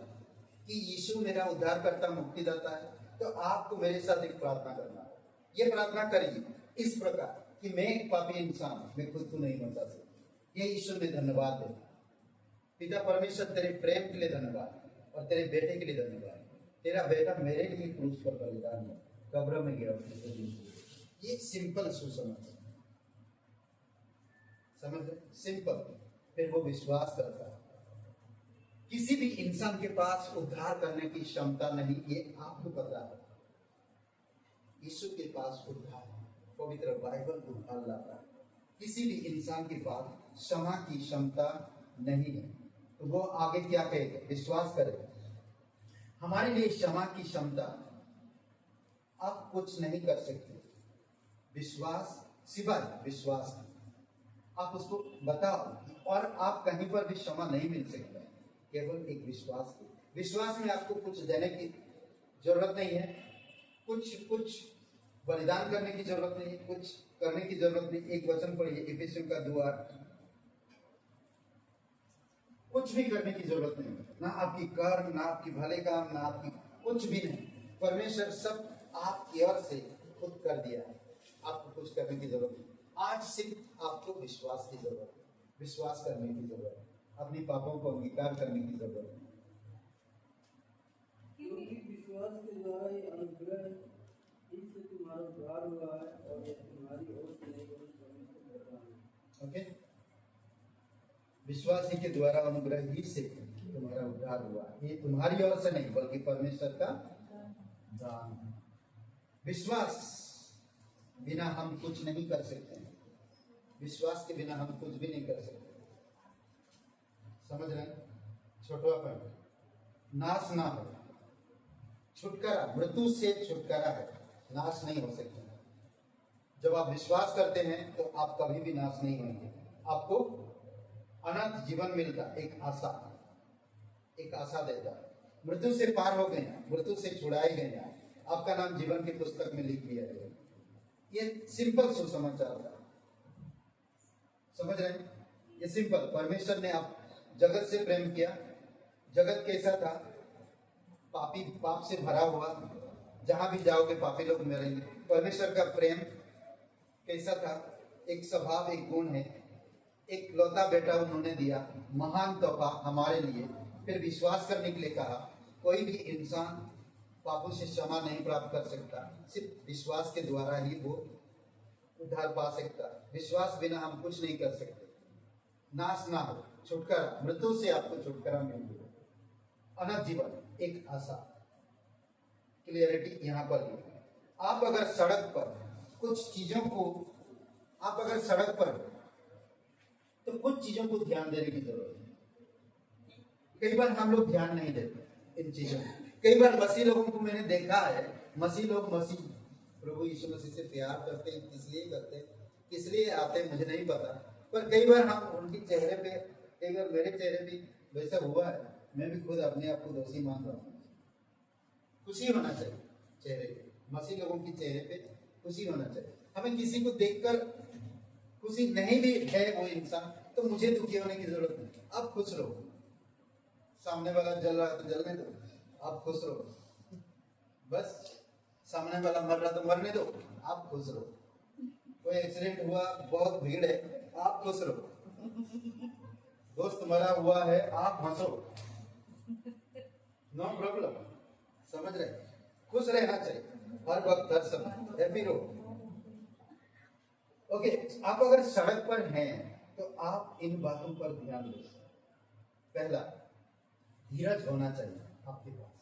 Speaker 2: कि यीशु मेरा उद्धारकर्ता मुक्तिदाता है? तो आपको मेरे साथ एक प्रार्थना करना है। ये प्रार्थना करिए इस प्रकार कि मैं एक पापी इंसान, मैं खुद को नहीं बचा सकता। ये यीशु में धन्यवाद दे। पिता परमेश्वर, तेरे प्रेम के लिए धन्यवाद और तेरे बेटे के लिए धन्यवाद। तेरा बेटा मेरे लिए क्रूस पर बलिदान हुआ, कब्र में गिरा। ये सिंपल सुसमाचार, समझ रहे? सिंपल। फिर वो विश्वास करता है। किसी भी इंसान के पास उद्धार करने की क्षमता नहीं, ये आपको पता है। यीशु के पास उद्धार, पवित्र बाइबल उद्धार लाता है। किसी भी इंसान के पास क्षमा की क्षमता नहीं है। तो वो आगे क्या कहेगा? विश्वास करेगा। हमारे लिए क्षमा की क्षमता, आप कुछ नहीं कर सकते। विश्वास, सिवाय विश्वास, आप उसको बताओ और आप कहीं पर भी क्षमा नहीं मिल सकता, केवल एक विश्वास की। विश्वास में आपको कुछ देने की जरूरत नहीं है, कुछ बलिदान करने की जरूरत नहीं है, कुछ करने की जरूरत नहीं। एक वचन पढ़िए, इफिसियों का 2:8। कुछ भी करने की जरूरत नहीं, ना आपकी कर्म, ना आपकी भले काम, ना आपकी कुछ भी नहीं। परमेश्वर सब आपकी ओर से खुद कर दिया है, आपको कुछ करने की जरूरत नहीं। आज सिर्फ आपको विश्वास की जरूरत है, विश्वास करने की जरूरत है, अपने पापों को अंगीकार करने की जरूरत है।
Speaker 4: क्योंकि विश्वास के द्वारा ये अनुग्रह इससे तुम्हारा उद्धार हुआ है और यह तुम्हारी ओर से नहीं बल्कि परमेश्वर का दान है।
Speaker 2: ओके, विश्वास ही के द्वारा अनुग्रह ही से तुम्हारा उद्धार हुआ, ये तुम्हारी ओर से नहीं बल्कि परमेश्वर का दान है। विश्वास बिना हम कुछ नहीं कर सकते हैं। विश्वास के बिना हम कुछ भी नहीं कर सकते। समझ रहे हैं? छोटापन, नाश ना हो, छुटकारा, मृत्यु से छुटकारा है, नाश नहीं हो सकता। जब आप विश्वास करते हैं तो आप कभी भी नाश नहीं होंगे, आपको अनंत जीवन मिलता, एक आशा देता। मृत्यु से पार हो गए, मृत्यु से छुड़ाए गए, आपका नाम जीवन की पुस्तक में लिख दिया गया। ये सिंपल सुसमाचार था। समझ रहे हैं? ये सिंपल। परमेश्वर ने आप जगत से प्रेम किया। जगत कैसा था? पापी, पाप से भरा हुआ, जहां भी जाओगे पापी लोग मरेंगे। परमेश्वर का प्रेम कैसा था? एक स्वभाव, एक गुण है, एक लौता बेटा उन्होंने दिया, महान तोहफा हमारे लिए। फिर विश्वास करने के लिए कहा। कोई भी इंसान पापों से क्षमा नहीं प्राप्त कर सकता, सिर्फ विश्वास के द्वारा ही वो उद्धार पा सकता। विश्वास बिना हम कुछ नहीं कर सकते। नाश ना हो, छुटकारा, मृत्यु से आपको छुटकारा मिल गया, अनंत जीवन, एक आशा। क्लियरिटी यहाँ पर है। आप अगर सड़क पर कुछ चीजों को, आप अगर सड़क पर तो कुछ चीजों को ध्यान देने की जरूरत है। कई बार हम लोग ध्यान नहीं देते इन चीजों को। कई बार मसीह लोगों को मैंने देखा है, मसीह लोग मसीह प्रभु यीशु मसीह से प्यार करते हैं, इसलिए करते हैं, इसलिए आते हैं, मुझे नहीं पता। पर कई बार हम उनके चेहरे पे, कई बार मेरे चेहरे भी वैसा हुआ है, मैं भी खुद अपने आप को दोषी मान रहा हूँ। खुशी होना चाहिए चेहरे पे, मसीह लोगों के चेहरे पे खुशी होना चाहिए। हमें किसी को देखकर खुशी नहीं भी है वो इंसान, तो मुझे दुखी होने की जरूरत नहीं। आप खुश रहो। सामने वाला जल रहा है तो जलने दो, आप खुश रहो। बस सामने वाला मर रहा तो मरने दो, आप खुश रहो। कोई एक्सीडेंट हुआ, बहुत भीड़ है, आप खुश रहो। दोस्त मरा हुआ है, आप हंसो, नो प्रॉब्लम। समझ रहे? खुश रहना चाहिए हर वक्त, हर समय, हैप्पी रहो। ओके, आप अगर सड़क पर हैं तो आप इन बातों पर ध्यान दो। पहला, धीरज होना चाहिए आपके पास,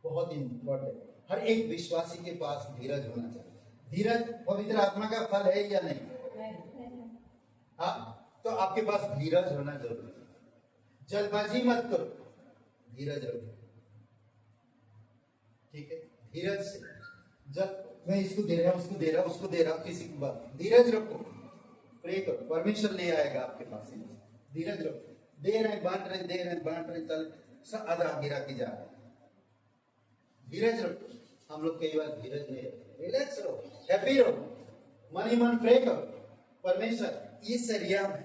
Speaker 2: बहुत इंपॉर्टेंट। हर एक विश्वासी के पास धीरज होना चाहिए। धीरज पवित्र आत्मा का फल है या नहीं? हाँ, तो आपके पास धीरज होना जरूरी है। जल्दबाजी मत करो, धीरज रखो। ठीक है? धीरज से, जब मैं इसको दे रहा हूं, उसको दे रहा हूं, उसको दे रहा हूं, किसी की बात, धीरज रखो, प्रे करो, परमेश्वर ले आएगा आपके पास। धीरज रखो। दे रहे बांट रहे चल सब आधा गिरा के जा रहे। धीरज रखो। हम लोग कई बार धीरज नहीं, रिलैक्स रहो, हैप्पी रहो, मन ही मन प्रे करो। परमेश्वर इस एरिया में,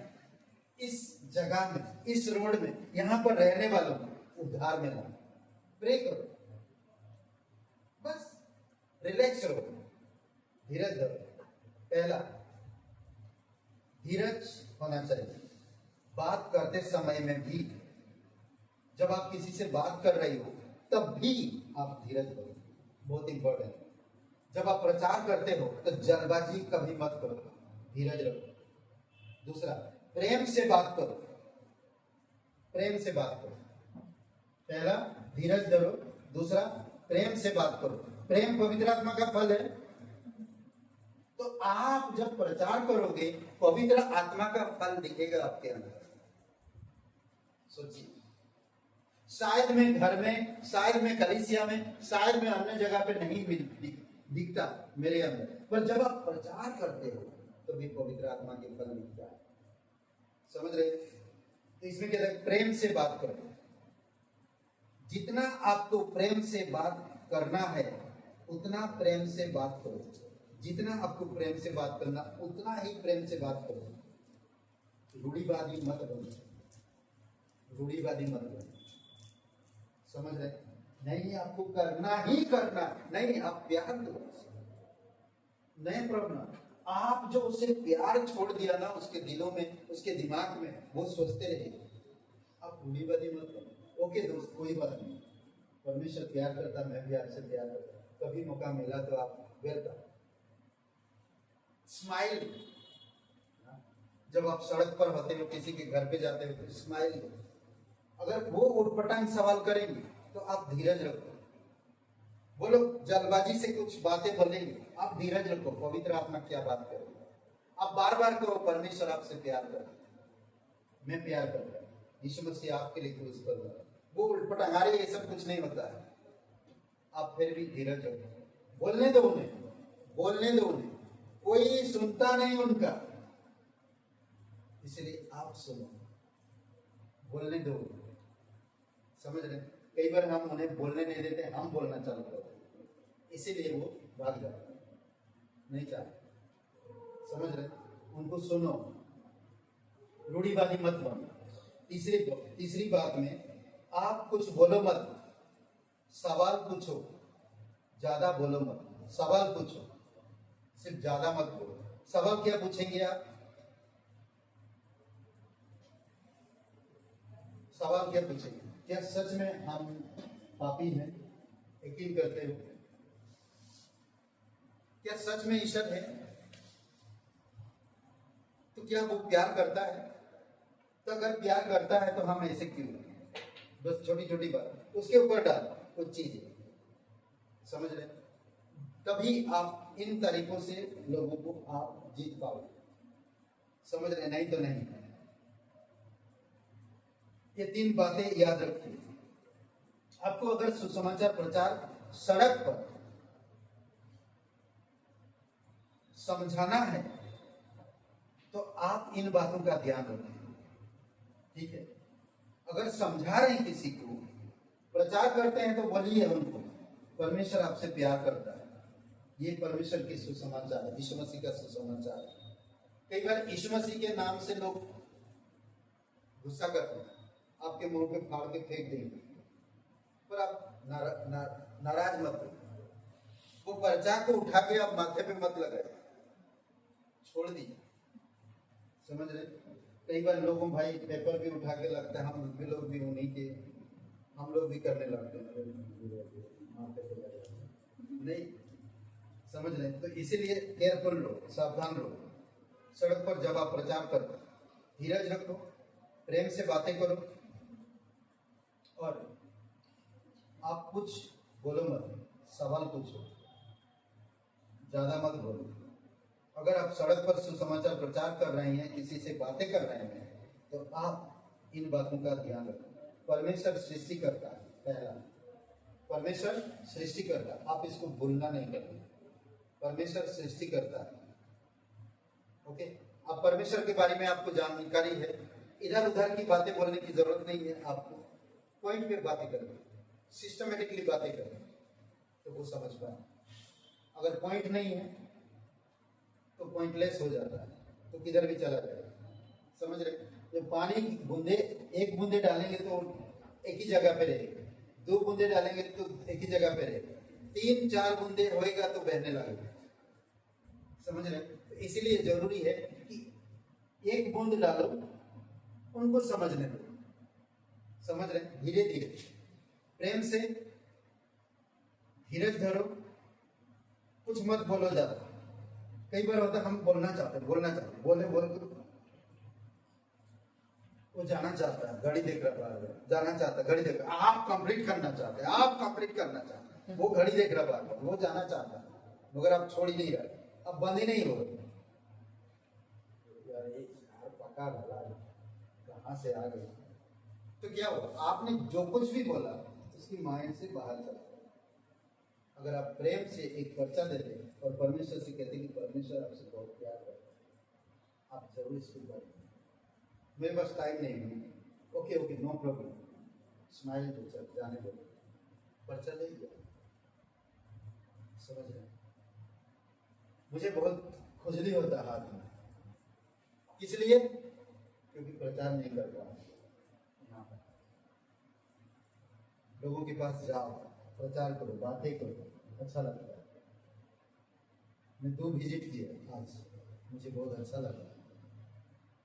Speaker 2: इस जगह में, इस रोड में, यहाँ पर रहने वालों को उद्धार में ला, प्रे करो, बस रिलैक्स रहो, धीरज धरो। पहला धीरज होना चाहिए बात करते समय में भी। जब आप किसी से बात कर रही हो तब भी आप धीरज करो, बहुत इंपॉर्टेंट। जब आप प्रचार करते हो तो जल्दबाजी कभी मत करो, धीरज रखो। दूसरा, प्रेम से बात करो, प्रेम से बात करो। पहला धीरज धरो, दूसरा प्रेम से बात करो। प्रेम पवित्र आत्मा का फल है। तो आप जब प्रचार करोगे पवित्र आत्मा का फल दिखेगा आपके अंदर। सोचिए, शायद में घर में, शायद में कलीसिया में, शायद में अन्य जगह पे नहीं दिखता मेरे अंदर, पर जब आप प्रचार करते हो तो भी पवित्र आत्मा के फल दिखता है। समझ रहे? तो इसमें क्या है? प्रेम से बात करो। जितना आपको प्रेम से बात करना है उतना प्रेम से बात करो। जितना आपको प्रेम से बात करना उतना ही प्रेम से बात करो। रूढ़िवादी मत बनो, रूढ़िवादी मत बनो। समझ रहे? नहीं, आपको करना ही करना, नहीं आप प्यार दो, नहीं प्रॉब्लम। आप जो उसे प्यार छोड़ दिया ना उसके दिलों में, उसके दिमाग में, वो सोचते रहे। आप रूढ़िवादी मत बनो। ओके दोस्त, कोई बात नहीं, परमेश्वर प्यार करता, मैं भी आपसे प्यार करता, कभी मौका मिला तो आप वेलकम। स्माइल, जब आप सड़क पर होते हो, किसी के घर पे जाते हो तो स्माइल दो। अगर वो उटपटांग सवाल करेंगे तो आप धीरज रखो। वो लोग जल्दबाजी से कुछ बातें बोलेंगे, आप धीरज रखो। पवित्र आत्मा क्या बात करेगा, आप बार बार कहो परमेश्वर आपसे प्यार करता, मैं प्यार करता हूं, यीशु मसीह आपके लिए क्रूस पर मरा। वो उटपटांग, अरे ये सब कुछ नहीं होता है, आप फिर भी धीरज रखो। बोलने दो उन्हें, बोलने दो उन्हें, कोई सुनता नहीं उनका, इसलिए आप सुनो, बोलने दो। समझ रहे? कई बार हम उन्हें बोलने नहीं देते, हम बोलना चालू करते, इसीलिए वो भाग जाते, नहीं चाहते। समझ रहे? उनको सुनो, रूढ़िवादी मत बनो। तीसरी बात में, आप कुछ बोलो मत, सवाल पूछो, ज्यादा बोलो मत। सवाल पूछो, सिर्फ ज्यादा मत बोलो। सवाल क्या पूछेंगे आप? सवाल क्या पूछेंगे? क्या सच में हम पापी हैं? यकीन करते हो? क्या सच में ईश्वर है? तो क्या वो प्यार करता है? तो अगर प्यार करता है तो हम ऐसे क्यों? बस छोटी छोटी बात उसके ऊपर डाल कुछ चीजें। समझ रहे? तभी आप इन तरीकों से लोगों को आप जीत पाओगे। समझ रहे? नहीं तो नहीं। ये 3 बातें याद रखिए। आपको अगर सुसमाचार प्रचार सड़क पर समझाना है तो आप इन बातों का ध्यान रखें, ठीक है? अगर समझा रहे हैं किसी को, प्रचार करते हैं तो बोलिए उनको परमेश्वर आपसे प्यार करता है। ये परमेश्वर की सुसमाचार है, यीशु मसीह का सुसमाचार है। कई बार यीशु मसीह के नाम से लोग गुस्सा करते हैं, आपके मुंह पे फाड़ के फेंक देंगे, पर आप नाराज मत हो। वो पर्चा को उठा के आप माथे पे मत लगाए, छोड़ दीजिए। समझ रहे? कई बार लोगों भाई पेपर भी उठा के लगता है, हम भी लोग भी उन्हीं के, हम लोग भी करने लगते हैं, माथे पे लगा नहीं। समझ रहे? तो इसीलिए केयरफुल रहो, सावधान रहो। सड़क पर जब आप प्रचार करो धीरज रखो, प्रेम से बातें करो, और आप कुछ बोलो मत, सवाल पूछो, ज्यादा मत बोलो। अगर आप सड़क पर सुसमाचार प्रचार कर रहे हैं, किसी से बातें कर रहे हैं, तो आप इन बातों का ध्यान रखें। परमेश्वर सृष्टि करता है, पहला परमेश्वर सृष्टि करता है, आप इसको भूलना नहीं करते। परमेश्वर सृष्टि करता है, ओके? अब परमेश्वर के बारे में आपको जानकारी है इधर उधर की बातें बोलने की जरूरत नहीं है, आपको पॉइंट पे बातें करनी, सिस्टमेटिकली बातें करनी, तो वो समझ पाए। अगर पॉइंट नहीं है तो पॉइंटलेस हो जाता है, तो किधर भी चला जाएगा। समझ रहे? जब पानी की बूंदे, एक बूंदे डालेंगे तो एक ही जगह पे रहेगी, दो बूंदे डालेंगे तो एक ही जगह पे रहेगी, 3-4 बूंदे होएगा तो बहने लगेगा। समझ रहे? तो इसीलिए जरूरी है कि एक बूंद डालो, उनको समझने दो। समझ रहे? धीरे धीरे, प्रेम से, धीरज धरो, कुछ मत बोलो ज्यादा। कई बार होता है हम बोलना चाहते बोले वो जाना चाहता है, घड़ी देख रहा है, जाना चाहता है, घड़ी देख रहा, आप कंप्लीट करना चाहते हैं, वो घड़ी देख रहा है, वो जाना चाहता है, मगर आप छोड़ ही नहीं रहे, अब बंद ही नहीं हो रहे। यार ये पका डाला, कहाँ से आ गई? तो क्या हुआ? आपने जो कुछ भी बोला उसकी माइंड से बाहर चला। अगर आप प्रेम से एक पर्चा देते और परमेश्वर से कहते कि परमेश्वर आपसे बहुत प्यार करता है, आप जरूर इसको करें। मेरे पास टाइम नहीं है, ओके नो प्रॉब्लम, स्माइल दो, चल जाने दो, पर्चा दे दिया। समझ रहे? मुझे बहुत खुजली होता है हाथ में, किस लिए? क्योंकि प्रचार नहीं कर रहा। यहाँ पर लोगों के पास जाओ, प्रचार करो, बातें करो, अच्छा लगता है। मैं 2 विजिट किए आज, मुझे बहुत अच्छा लगा।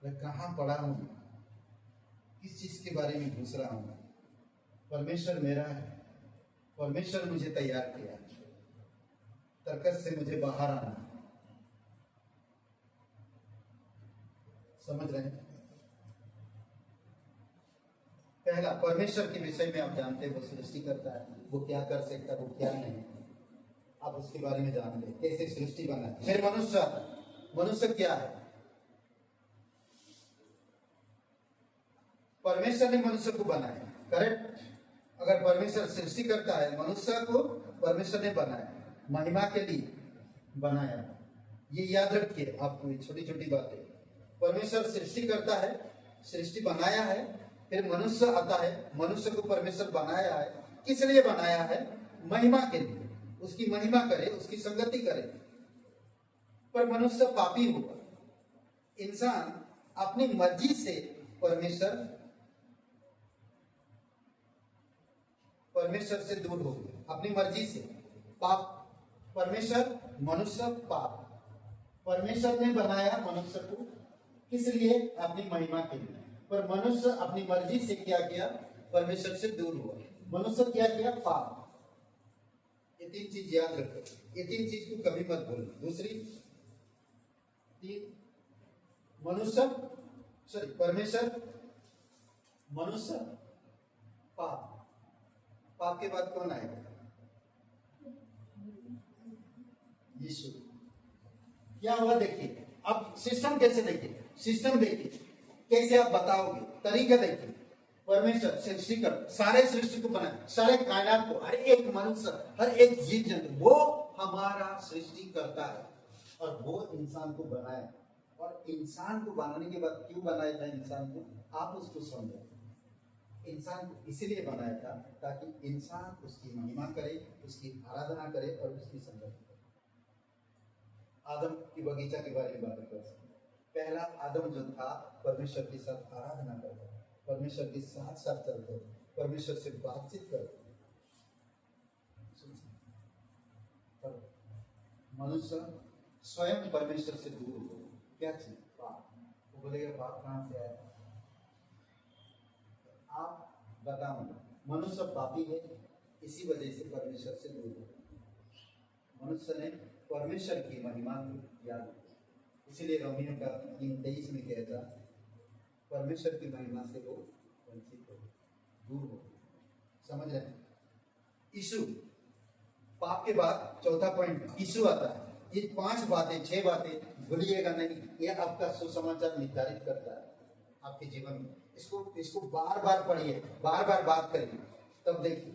Speaker 2: मैं कहाँ पढ़ा हूँ, किस चीज के बारे में घुस रहा हूँ। परमेश्वर मेरा है, परमेश्वर मुझे तैयार किया, तर्कस से मुझे बाहर आना। समझ रहे हैं? पहला, परमेश्वर के विषय में आप जानते हैं, वो सृष्टि करता है, वो क्या कर सकता है, वो क्या नहीं, आप उसके बारे में जानते हैं, कैसे सृष्टि बना है। फिर मनुष्य क्या है? परमेश्वर ने मनुष्य को बनाया, करेक्ट? अगर परमेश्वर सृष्टि करता है, मनुष्य को परमेश्वर ने बनाया, महिमा के लिए बनाया। ये याद रखिए, आपको ये छोटी छोटी बातें। परमेश्वर सृष्टि करता है, सृष्टि बनाया है, फिर मनुष्य आता है, मनुष्य को परमेश्वर बनाया है। किस लिए बनाया है? महिमा के लिए, उसकी महिमा करे, उसकी संगति करे। पर मनुष्य पापी हुआ, इंसान अपनी मर्जी से परमेश्वर से दूर हो गया, अपनी मर्जी से। पाप, परमेश्वर, मनुष्य, पाप। परमेश्वर ने बनाया मनुष्य को किस लिए? अपनी महिमा के लिए। पर मनुष्य अपनी मर्जी से क्या किया? परमेश्वर से दूर हुआ। मनुष्य क्या किया? पाप। ये 3 चीज याद रखो, ये 3 चीज को कभी मत भूलो। दूसरी 3, परमेश्वर, मनुष्य, पाप। पाप के बाद कौन आएगा? यीशु। क्या हुआ देखिए, अब सिस्टम कैसे देखिए, सिस्टम देखिए, कैसे आप बताओगे, तरीका देखिए। परमेश्वर सृष्टि कर, सारे सृष्टि को बनाए, सारे कायनात को, हर एक मनुष्य, हर एक जीव जंतु, वो हमारा सृष्टि करता है और वो इंसान को बनाया। और इंसान को बनाने के बाद क्यों बनाया था इंसान को, आप उसको समझो। इंसान को इसलिए बनाया था ताकि इंसान उसकी महिमा करे, उसकी आराधना करे और उसकी संगति करे। आदम की बगीचा के बारे में बात कर सकते। पहला आदम जो था, परमेश्वर के साथ आराधना करता, परमेश्वर के साथ साथ चलते, परमेश्वर से बातचीत करते। मनुष्य स्वयं परमेश्वर से दूर हो, क्या चीज? पाप। वो बोलेगा पाप कहाँ से आया? आप बताओ, मनुष्य पापी है, इसी वजह से परमेश्वर से दूर हो। मनुष्य ने परमेश्वर की महिमा को याद किया, इसीलिए रोमियो का 3:23 में कहता, परमेश्वर की महिमा से वो वंचित हो, दूर हो। समझ रहे हैं? यीशु, पाप के बाद चौथा पॉइंट यीशु आता है। ये 5 बातें, 6 बातें भूलिएगा नहीं, ये आपका सुसमाचार निर्धारित करता है आपके जीवन में। इसको बार बार पढ़िए, बार बार बात करिए, तब देखिए।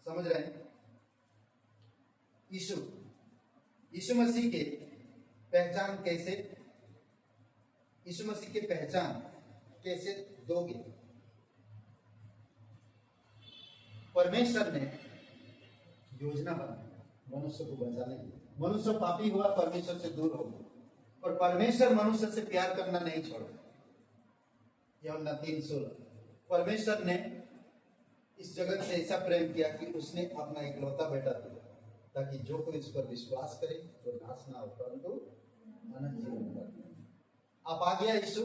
Speaker 2: समझ रहे हैं? यीशु मसीह के पहचान कैसे, यीशु मसीह की पहचान कैसे दोगे। परमेश्वर ने योजना बनाई मनुष्य को बचाने की। मनुष्य पापी हुआ, परमेश्वर से दूर हो गया, और परमेश्वर मनुष्य से प्यार करना नहीं छोड़ा। यूहन्ना 3:16, परमेश्वर ने इस जगत से ऐसा प्रेम किया कि उसने अपना इकलौता बेटा दिया, ताकि जो कोई इस पर विश्वास करे तो नाश ना हो परंतु अनंत जीवन पाए। अब आ गया यीशु,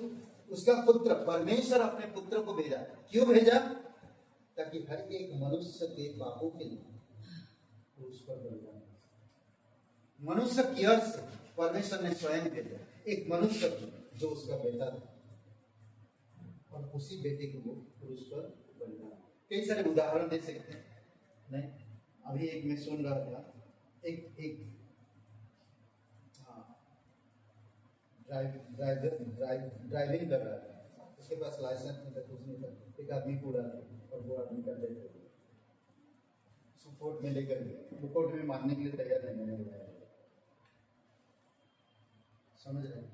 Speaker 2: उसका पुत्र, परमेश्वर अपने पुत्र को भेजा। क्यों भेजा? ताकि हर एक मनुष्य के पापों के लिए उस पर बलिदान। मनुष्य की ओर से परमेश्वर ने स्वयं भेजा एक मनुष्य को, जो उसका बेटा था, और उसी बेटे को वो क्रूस पर बलिदान। कई सारे उदाहरण दे सकते हैं। नहीं, अभी एक मैं सुन रहा था, एक ड्राइविंग कर रहा था, उसके पास लाइसेंस नहीं था, कुछ नहीं था। एक आदमी को उड़ा और वो आदमी का डेथ हो गया। कोर्ट में लेकर गए, वो कोर्ट में मानने के लिए तैयार नहीं है। समझ रहे हैं?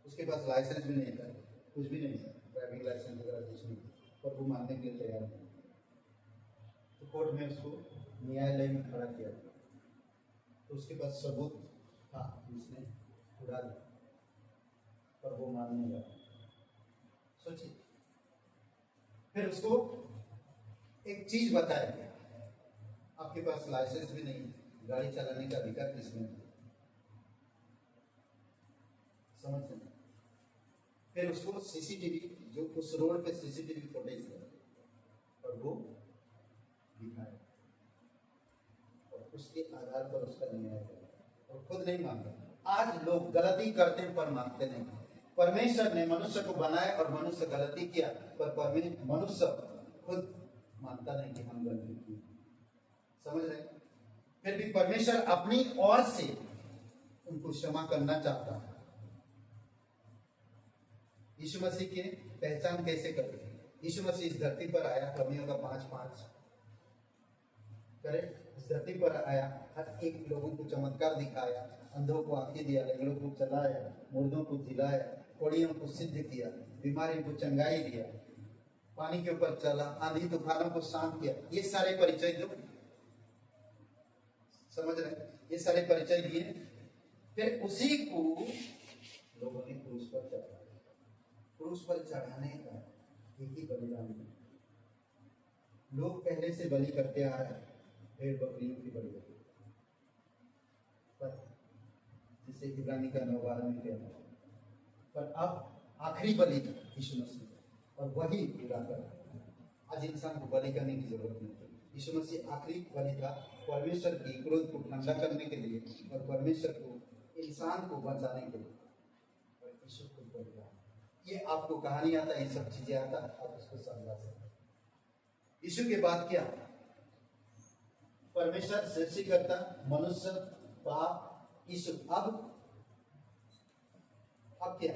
Speaker 2: उसके पास लाइसेंस भी नहीं था, कुछ भी नहीं था, ड्राइविंग लाइसेंस वगैरह कुछ नहीं, पर वो मानने के लिए तैयार नहीं। तो कोर्ट में उसको न्यायालय में खड़ा किया, तो उसके पास सबूत था, उसने उड़ा दिया, पर वो मानने लगा। सोचिए, फिर उसको एक चीज बताया गया, आपके पास लाइसेंस भी नहीं, गाड़ी चलाने का अधिकार किसने दिया? समझ रहे? फिर उसको सीसीटीवी, जो उस रोड पे सीसीटीवी फुटेज है, और वो दिखाया, और उसके आधार पर उसका न्याय किया, और खुद नहीं मानता। आज लोग गलती करते हैं पर मानते नहीं। परमेश्वर ने मनुष्य को बनाया और मनुष्य गलती किया, पर मनुष्य खुद मानता नहीं कि हम गलती की। समझ रहे? फिर भी परमेश्वर अपनी ओर से उनको क्षमा करना चाहता है। यीशु मसीह की पहचान कैसे करें? यीशु मसीह इस धरती पर आया, कमियों का 5-5 करे, इस धरती पर आया, हर एक लोगों को चमत्कार दिखाया, अंधों को आंखें दिया, लंगड़ों को चलाया, मुर्दों को जिलाया, कोड़ियों को सिद्ध किया, बीमारियों को चंगाई दिया, पानी के ऊपर चला, आंधी तूफानों को शांत किया। ये सारे परिचय दो, समझ रहे? ये सारे परिचय दिए, फिर उसी को लोगों ने क्रूस पर चढ़ाया। क्रूस पर चढ़ाने का एक ही बलिदान है। लोग पहले से बलि करते आ रहे हैं, भेड़ बकरियों की बलि, पर जिसे इब्रानी का 9:12 में किया, पर अब आखिरी बलि यीशु मसीह, और वही पूरा कर। आज इंसान को बलि करने की जरूरत नहीं है। यीशु मसीह आखिरी बलि था, परमेश्वर की क्रोध को ठंडा करने के लिए, और परमेश्वर को, इंसान को बचाने के लिए, और यीशु को बलिदान। ये आपको कहानी आता, ये सब चीजें आता, आप उसको समझा सकते। यीशु के बाद क्या? परमेश्वर सृष्टिकर्ता, मनुष्य, पाप, यीशु। अब क्या?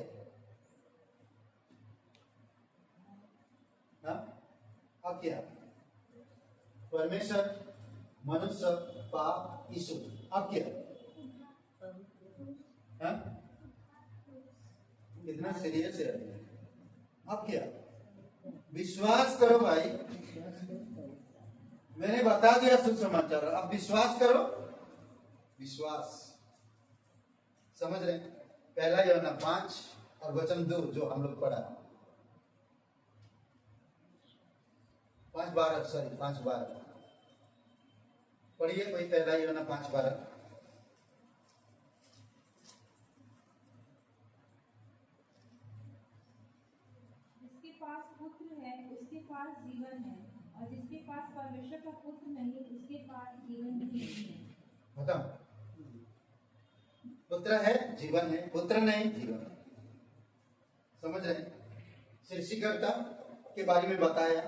Speaker 2: अब क्या? परमेश्वर, मनुष्य, पाप, यीशु। अब क्या? कितना सीरियस है? अब क्या? विश्वास करो भाई, मैंने बता दिया सुसमाचार, अब विश्वास करो। विश्वास, समझ रहे? पहला यूहन्ना 5 और वचन 2 जो हम लोग पढ़ा, 5:12 पढ़िए कोई। पहला यूहन्ना 5:12।
Speaker 5: जिसके पास पुत्र है उसके पास जीवन है, और जिसके पास परमेश्वर का पुत्र नहीं उसके पास जीवन नहीं है।
Speaker 2: खत्म। पुत्र है, जीवन है, पुत्र नहीं, जीवन। समझ रहे? सृष्टिकर्ता के बारे में बताया,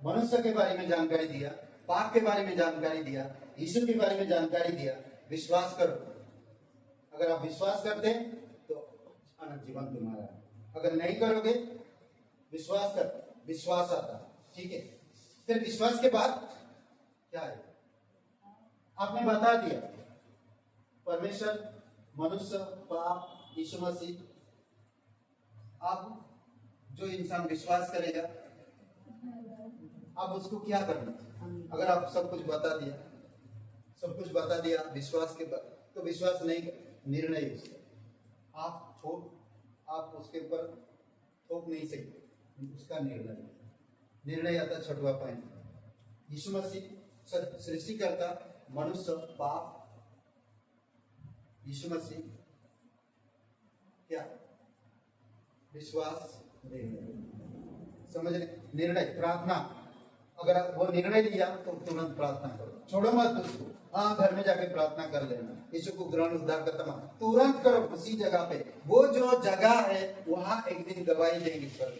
Speaker 2: मनुष्य के बारे में जानकारी दिया, पाप के बारे में जानकारी दिया, यीशु के बारे में जानकारी दिया। विश्वास करो। अगर आप विश्वास करते हैं तो अनंत जीवन तुम्हारा है। अगर नहीं करोगे, विश्वास कर, विश्वास आता, ठीक है। फिर विश्वास के बाद क्या है? आपने बता दिया, परमेश्वर, मनुष्य, पाप, यीशु मसीह। अब जो इंसान विश्वास करेगा आप उसको क्या करना? अगर आप सब कुछ बता दिया विश्वास के बाद, तो विश्वास नहीं, निर्णय उसका आप उसके ऊपर थोप नहीं सकते, उसका निर्णय आता। 6वां पॉइंट, यीशु मसीह सृष्टिकर्ता, मनुष्य, पाप, यीशु मसीह क्या? विश्वास, समझ रहे? निर्णय, प्रार्थना। अगर वो निर्णय लिया तो तुरंत प्रार्थना करो, छोड़ो मत उसको। हाँ, घर में जाके प्रार्थना कर लेना, यीशु को ग्रहण उद्धार करता तुरंत करो उसी जगह पे। वो जो जगह है वहां एक दिन गवाही देंगे स्वर्ग,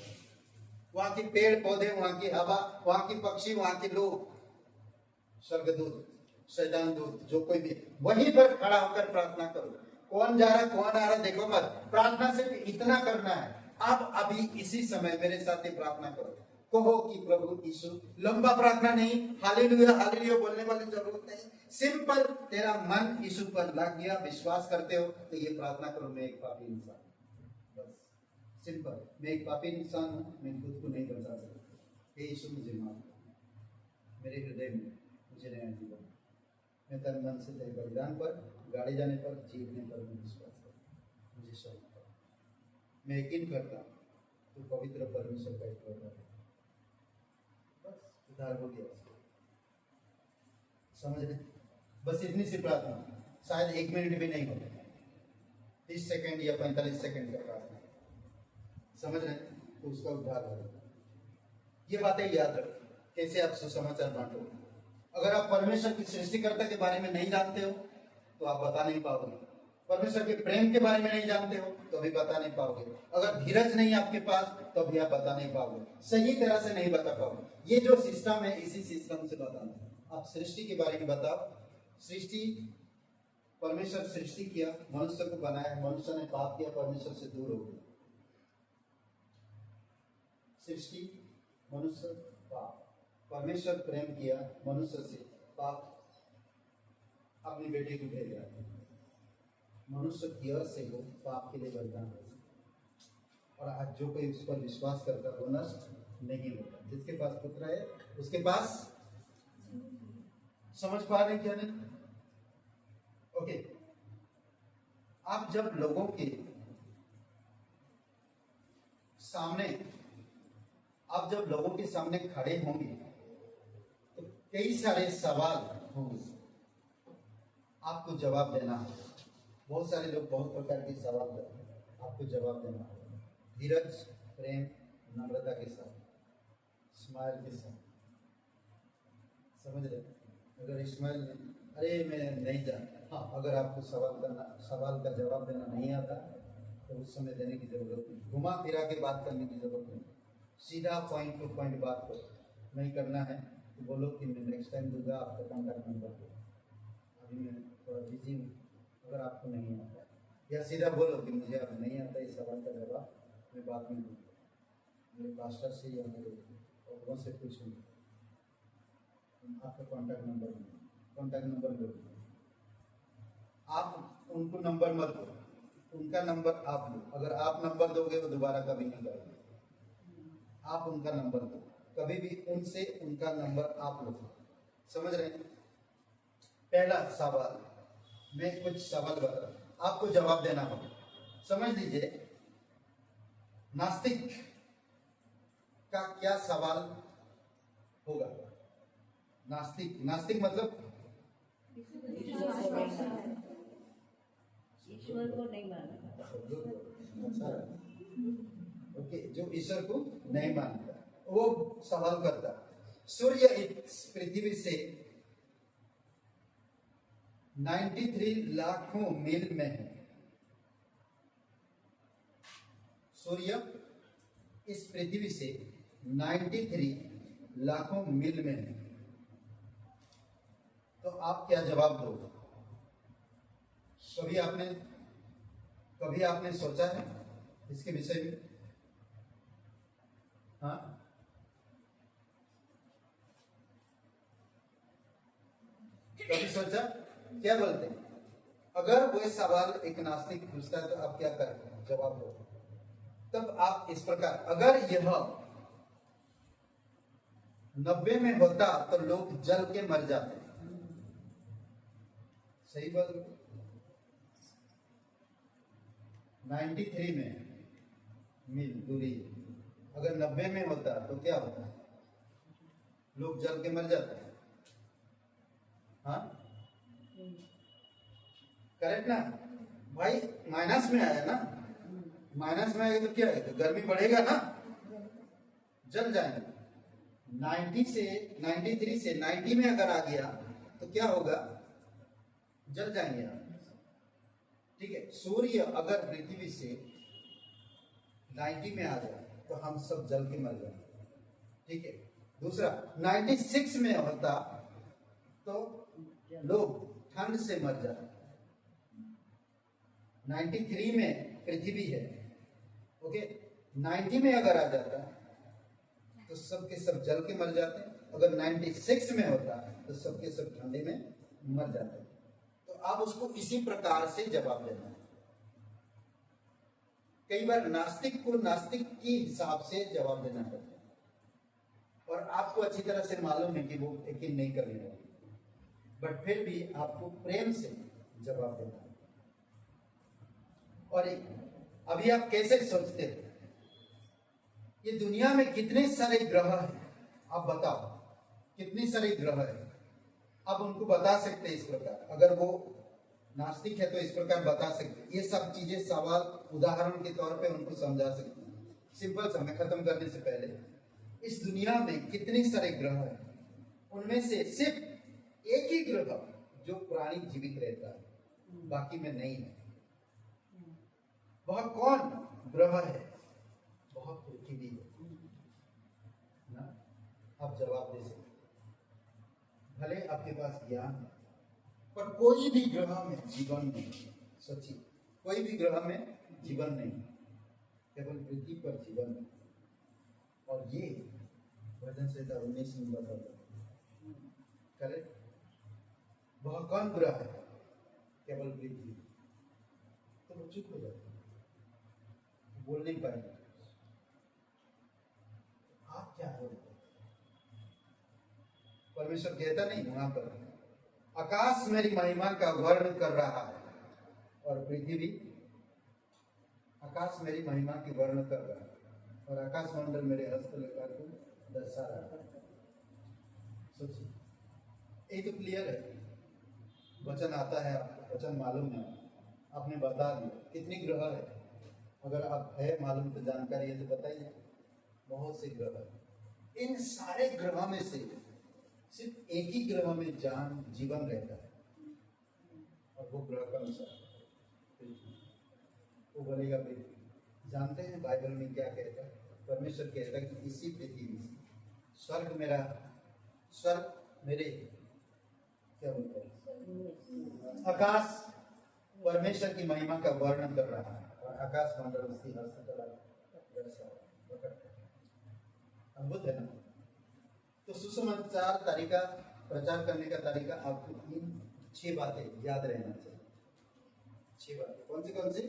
Speaker 2: वहां के पेड़ पौधे, वहां की हवा, वहां के पक्षी, वहां के लोग, स्वर्गदूत, शैतान दूत, जो कोई भी, वहीं पर खड़ा होकर प्रार्थना करो। कौन जा रहा कौन आ रहा देखो मत, प्रार्थना सिर्फ इतना करना है। अब अभी इसी समय मेरे साथ ही प्रार्थना करो, कहो कि प्रभु यीशु, लंबा प्रार्थना नहीं, हालेलुया हालेलुया बोलने वाली जरूरत नहीं, सिंपल तेरा मन यीशु पर लग गया, विश्वास करते हो तो ये प्रार्थना करो, मैं एक पापी इंसान, बस सिंपल, मैं एक पापी इंसान हूँ, मैं खुद को नहीं बचा सकता, हे यीशु मुझे माफ कर, मेरे हृदय में मुझे नया जीवन, मैं तन मन से तेरे बलिदान पर, गाड़ी जाने पर, जीतने पर मैं विश्वास करता, मुझे क्षमा कर, मैं यकीन करता हूँ तो पवित्र परमेश्वर का एक प्रकार है, बस उद्धार हो गया। समझ रहे? बस इतनी सी प्रार्थना, शायद 1 मिनट भी नहीं होता, 30 सेकंड या 45 सेकंड का प्रार्थना, समझ रहे? तो उसका उद्धार होगा। ये बातें याद रखो, कैसे आप सुसमाचार बांटो। अगर आप परमेश्वर की सृष्टिकर्ता के बारे में नहीं जानते हो तो आप बता नहीं पाओगे, परमेश्वर के प्रेम के बारे में नहीं जानते हो तो भी बता नहीं पाओगे, अगर धीरज नहीं आपके पास तो भी आप बता नहीं पाओगे, सही तरह से नहीं बता पाओगे। ये जो सिस्टम है, इसी सिस्टम से बताना। आप सृष्टि के बारे में बताओ, सृष्टि, परमेश्वर सृष्टि किया, मनुष्य को बनाया, मनुष्य ने पाप किया, परमेश्वर से दूर हो गया, सृष्टि, मनुष्य, पाप, परमेश्वर प्रेम किया मनुष्य से, पाप, अपनी बेटी को भेजा, मनुष्य की ओर से वो पाप के लिए बलिदान हो, और आज जो कोई उस पर विश्वास करता वो नष्ट नहीं होता। जिसके पास पुत्र है उसके पास, समझ पा रहे हैं क्या नहीं? ओके, आप जब लोगों के सामने, आप जब लोगों के सामने खड़े होंगे तो कई सारे सवाल होंगे, आपको जवाब देना है। बहुत सारे लोग बहुत प्रकार के सवाल करते हैं, आपको जवाब देना है, धीरज, प्रेम, नम्रता के साथ, स्माइल के साथ, समझ रहे? अगर स्माइल, अरे मैं नहीं जानता, हाँ, अगर आपको सवाल का जवाब देना नहीं आता तो उस समय देने की जरूरत नहीं, घुमा फिरा के बात करने की जरूरत नहीं, सीधा पॉइंट टू पॉइंट बात करो। नहीं करना है तो बोलो कि मैं नेक्स्ट टाइम दूंगा, आपका कॉन्टैक्ट नंबर दो, अभी मैं थोड़ा बिजी हूँ, अगर आपको नहीं आता, या सीधा बोलो कि मुझे अब नहीं आता, इस सवाल का जवाब मैं बाद में दूंगा, मेरे पास्टर से या मेरे लोगों से पूछूंगा, आपका कॉन्टैक्ट नंबर दो। आप उनको नंबर मत दो, उनका नंबर आप लो। अगर आप नंबर दोगे वो दोबारा कभी नहीं करेंगे, आप उनका नंबर दो, कभी भी उनसे उनका नंबर आप लो। समझ रहे हैं? पहला सवाल, मैं कुछ सवाल बता रहा हूं, आपको जवाब देना होगा। समझ लीजिए, नास्तिक का क्या सवाल होगा? नास्तिक मतलब
Speaker 6: ईश्वर को नहीं मानता।
Speaker 2: ओके, जो ईश्वर को नहीं मानता वो सवाल करता, सूर्य इस पृथ्वी से 93 लाखों मील में है। सूर्य इस पृथ्वी से 93 लाखों मील में है, तो आप क्या जवाब दोगे? कभी आपने सोचा है इसके विषय में? हाँ, कभी सोचा? क्या बोलते हैं? अगर वो सवाल एक नास्तिक पूछता है तो आप क्या करें? जवाब दो। तब आप इस प्रकार, अगर यह 90 में होता तो लोग जल के मर जाते। सही बात। 93 में मील दूरी अगर 90 में होता तो क्या होता? लोग जल के मर जाते हैं। हाँ, करेक्ट ना भाई? माइनस में आया ना, माइनस में आएगा तो क्या है? गर्मी बढ़ेगा ना, जल जाएंगे। 93 से 90 में अगर आ गया तो क्या होगा? जल जाएंगे आप। ठीक है, सूर्य अगर पृथ्वी से 90 में आ जाए तो हम सब जल के मर जाएंगे। ठीक है। दूसरा 96 में होता तो लोग ठंड से मर जाते। 93 में पृथ्वी है, ओके, 90 में अगर आ जाता तो सब के सब जल के मर जाते। अगर 96 में होता तो सब के सब ठंडे में मर जाते। तो आप उसको इसी प्रकार से जवाब देना। कई बार नास्तिक को नास्तिक के हिसाब से जवाब देना पड़ता है और आपको अच्छी तरह से मालूम है कि वो यकीन नहीं करने वाले, बट फिर भी आपको प्रेम से जवाब देना है। और अभी आप कैसे सोचते हैं? ये दुनिया में कितने सारे ग्रह हैं? आप बताओ, कितने सारे ग्रह हैं? आप उनको बता सकते हैं इस प्रकार। अगर वो नास्तिक है तो इस प्रकार बता सकते हैं। ये सब चीजें सवाल उदाहरण के तौर पे उनको समझा सकते हैं। सिंपल सा, मैं खत्म करने से पहले, इस दुनिया में कितने सारे ग्रह हैं? उनमें से सिर्फ एक ही ग्रह जो प्राणी जीवित रहता है, बाकी में नहीं है। वह कौन ग्रह है? वह पृथ्वी है ना। आप जवाब दे सकते। भले आपके पास ज्ञान है पर कोई भी ग्रह में जीवन नहीं। सोचिए, कोई भी ग्रह में जीवन नहीं, केवल पृथ्वी पर जीवन है। और ये भजन संहिता 19 में बताता है। करेक्ट? वह कौन ग्रह है? केवल पृथ्वी। तो वो चुप हो जाते, बोल नहीं पाएंगे। आप क्या हो? परमेश्वर कहता नहीं वहां पर, आकाश मेरी महिमा का वर्णन कर रहा है और पृथ्वी, आकाश मेरी महिमा की वर्णन कर रहा है और आकाश मंडल मेरे हस्तलेखा को दर्शा रहा है। सोचिए, ये तो क्लियर है। वचन आता है, आपको वचन मालूम है, आपने बता दिया कितनी ग्रह है। अगर आप है मालूम तो जानकारी है तो बताइए। बहुत से ग्रह है। इन सारे ग्रहों में से सिर्फ एक ही ग्रह में जीवन रहता है और वो ग्रह का अनुसार वो बोलेगा पृथ्वी। जानते हैं बाइबल में क्या कहता है? परमेश्वर कहता है कि इसी पृथ्वी से स्वर्ग मेरे क्या बोलते हैं, आकाश परमेश्वर की महिमा का वर्णन कर रहा है और आकाश मंडल उसकी हस्तकला दर्शा। अद्भुत है ना। तो सुसमाचार तरीका, प्रचार करने का तरीका, आपको इन 6 बातें याद रहना चाहिए। 6 बातें कौन सी?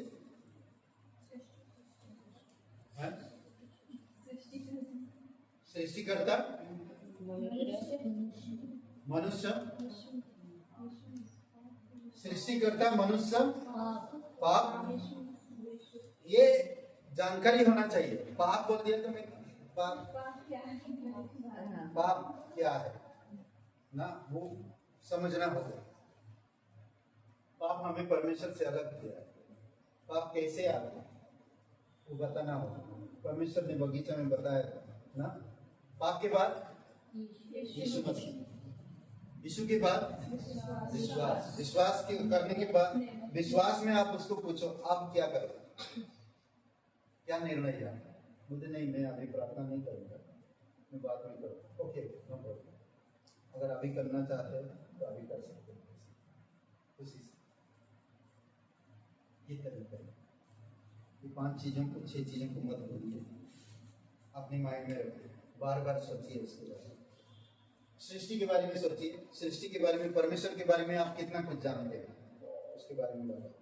Speaker 2: सृष्टिकर्ता, मनुष्य, सृष्टिकर्ता, मनुष्य, पाप। ये जानकारी होना चाहिए। पाप बोल दिया तो मैं पाप क्या है ना, वो समझना होगा। पाप हमें परमेश्वर से अलग किया है। पाप कैसे आ गया वो बताना होगा। परमेश्वर ने बगीचा में बताया ना। पाप के बाद यीशु मसीह, यीशु के बाद विश्वास, विश्वास के करने के बाद विश्वास में आप उसको पूछो आप क्या करोगे, क्या निर्णय लिया? मुझे नहीं, मैं अभी प्रार्थना नहीं करूँगा, मैं बात नहीं करूँगा। Okay, no problem. अगर अभी करना चाहते हो तो अभी कर सकते हो, खुशी से। ये तरीका है। ये 5 चीज़ों को, 6 चीज़ों को मत भूलिए, अपने माइंड में रखिए, बार बार सोचिए उसके बारे में। सृष्टि के बारे में सोचिए, सृष्टि के बारे में, परमेश्वर के बारे में आप कितना कुछ जानते हैं उसके बारे में बताओ।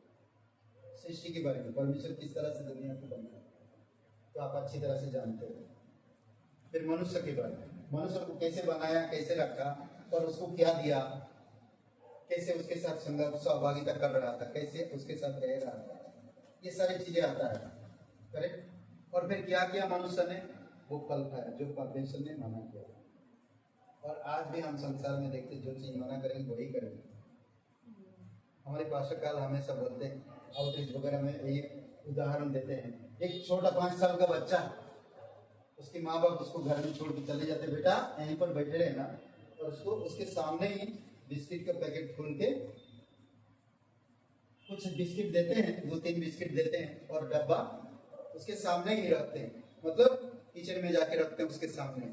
Speaker 2: सृष्टि के बारे में, परमेश्वर किस तरह से दुनिया को बनाया तो आप अच्छी तरह से जानते हो। फिर मनुष्य के बारे में, मनुष्य को कैसे बनाया, कैसे रखा और उसको क्या दिया, कैसे उसके साथ संघर्ष सहभागिता कर रहा था, कैसे उसके साथ रह रहा था, ये सारी चीजें आता है। करेक्ट। और फिर क्या किया मनुष्य ने? वो फल खाया जो परमेश्वर ने मना किया। और आज भी हम संसार में देखते जो चीज मना करेंगे वही करेंगे। हमारे पास्टर काल हमेशा बोलते हैं, आउटरीच वगैरह में एक उदाहरण देते हैं, एक छोटा 5 साल का बच्चा, उसके माँ बाप उसको घर में छोड़ के चले जाते, बेटा यहीं पर बैठे रहना, और उसको उसके सामने ही बिस्किट का पैकेट खोल के कुछ बिस्किट देते हैं, 2-3 बिस्किट देते हैं और डब्बा उसके सामने ही रखते हैं, मतलब किचन में जाके रखते हैं उसके सामने।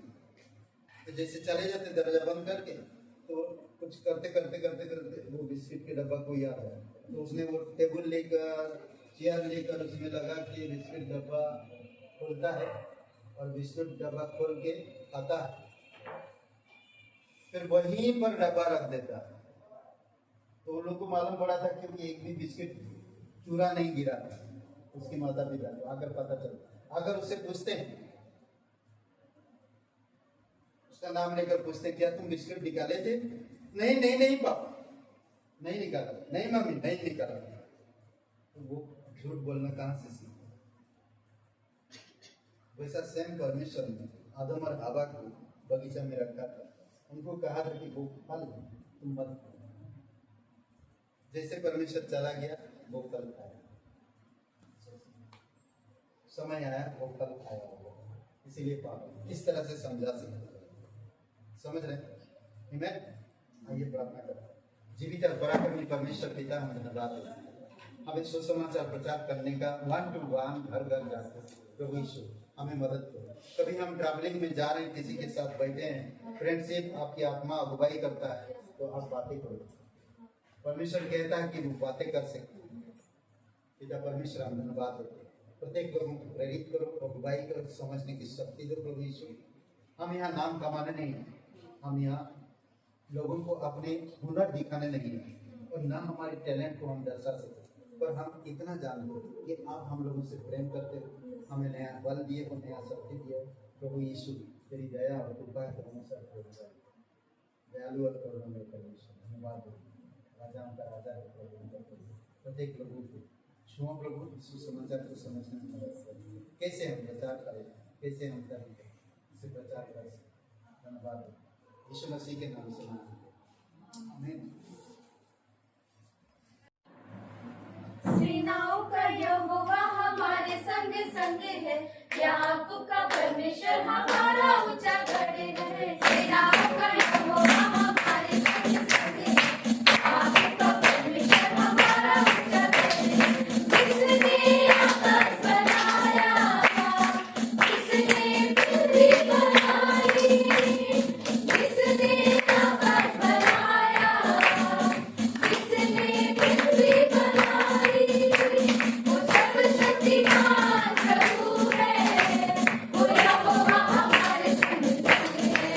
Speaker 2: तो जैसे चले जाते दरवाजा बंद करके, तो कुछ करते करते करते करते वो बिस्किट के डब्बा को याद है, तो उसने वो टेबल लेकर चेयर लेकर उसमें लगा के बिस्किट डब्बा खोलता है और बिस्किट डब्बा खोल के खाता है, फिर वहीं पर डब्बा रख देता है। तो उन लोगों को मालूम पड़ा था क्योंकि एक भी बिस्किट चूरा नहीं गिरा था। उसके माता पिता को आकर पता चलता, अगर उससे पूछते हैं, उसका नाम लेकर पूछते, क्या तुम बिस्किट निकाले थे? नहीं नहीं नहीं पापा, नहीं निकाला, नहीं मम्मी नहीं निकाला। तो वो झूठ बोलना कहाँ से सीखा? वैसा सेम परमेश्वर ने आदम और हवा को बगीचा में रखा था, उनको कहा था कि वो फल तुम मत खाओ। जैसे परमेश्वर चला गया वो फल खाया, समय आया वो फल खाया, इसीलिए पाप। इस तरह से समझा सकते, समझ रहे हैं? आइए प्रार्थना करते। जीवित और पराक्रमी परमेश्वर पिता, हम धन्यवाद देते हैं, हमें सुसमाचार प्रचार करने का 1 to 1 घर घर जाकर प्रभु यीशु हमें मदद करो। कभी हम ट्रैवलिंग में जा रहे हैं, किसी के साथ बैठे हैं, फ्रेंडशिप आपकी आत्मा अगुवाई करता है, तो आप बातें करो। परमेश्वर कहता है कि वो बातें कर सकते हैं। पिता परमेश्वर, हम धन्यवाद देते हैं, प्रत्येक लोगों को प्रेरित करो, अगुवाई करो, समझने की शक्ति दो प्रभु यीशु। हम यहाँ नाम कमाने नहीं है, हम यहाँ लोगों को अपने हुनर दिखाने नहीं है, और ना हमारे टैलेंट को हम दर्शा सके, पर हम इतना जान लो कि आप हम लोगों से प्रेम करते हो, हमें नया बल दिए हो, नया शक्ति दिए प्रभु यीशु। तेरी दया और कृपा को हमेशा दयालु और करुणामय परमेश्वर, धन्यवाद दो। राजाओं का राजा है प्रभु, प्रत्येक लोगों को छुओ प्रभु, सुसमाचार को समझने में मदद करें, कैसे हम प्रचार करें, कैसे हम करें, इसे प्रचार कर सकें। धन्यवाद यीशु मसीह के नाम से आमीन।
Speaker 6: सेनाओं का यहोवा हमारे संग संग है, याकूब का परमेश्वर हमारा ऊंचा गढ़ है। सेनाओं का यहोवा हमारे संग संग है, याकूब का परमेश्वर हमारा ऊंचा गढ़ है। किसने आकाश बनाया, किसने पृथ्वी बनाई, किसने आकाश बनाया, किसने पृथ्वी बनाई। वो सर्वशक्तिमान प्रभु है, वो यहोवा हमारे संग संग है।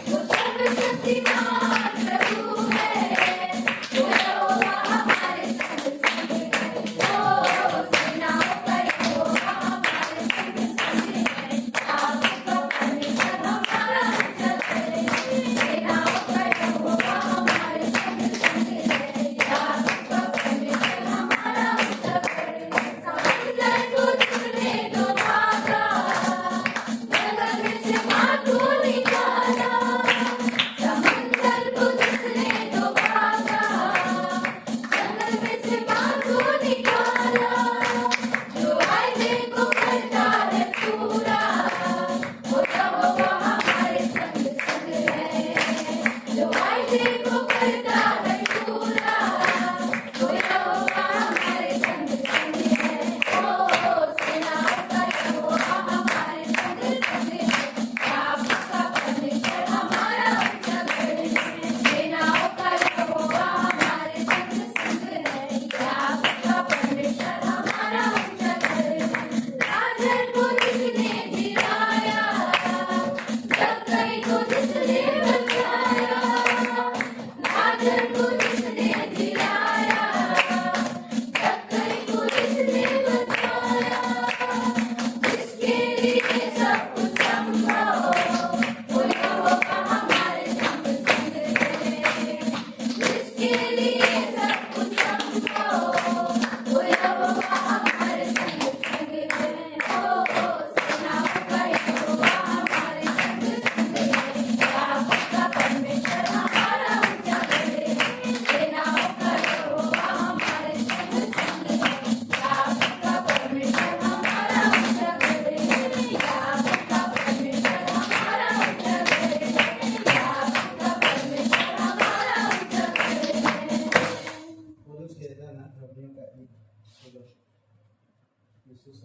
Speaker 6: वो सर्वशक्तिमान प्रभु है, वो यहोवा हमारे संग संग है। ओ सेनाओं का यहोवा हमारे संग संग है, याकूब का परमेश्वर हमारा ऊंचा गढ़ है। सेनाओं का यहोवा हमारे संग संग है, याकूब का परमेश्वर हमारा ऊंचा गढ़ है। समंदर को जिसने डुबाया, जंगल में से मार को निकाला। समंदर को जिसने डुबाया, जंगल में से मार को निकाला। जो वायदे को करता है पूरा, वो यहोवा हमारे संग संग है। जो वायदे को करता है पूरा, वो यहोवा हमारे संग संग है। ओ सेनाओं का यहोवा हमारे संग संग है, याकूब का परमेश्वर हमारा ऊंचा गढ़ है। सेनाओं का यहोवा हमारे संग संग है, याकूब का परमेश्वर हमारा ऊंचा गढ़ है। राजन को जिसने जिलाया, जक्कई को जिसने बचाया। राजन को जिसने जिलाया, जक्कई को जिसने बचाया। जिसके लिए सब कुछ संभव, वो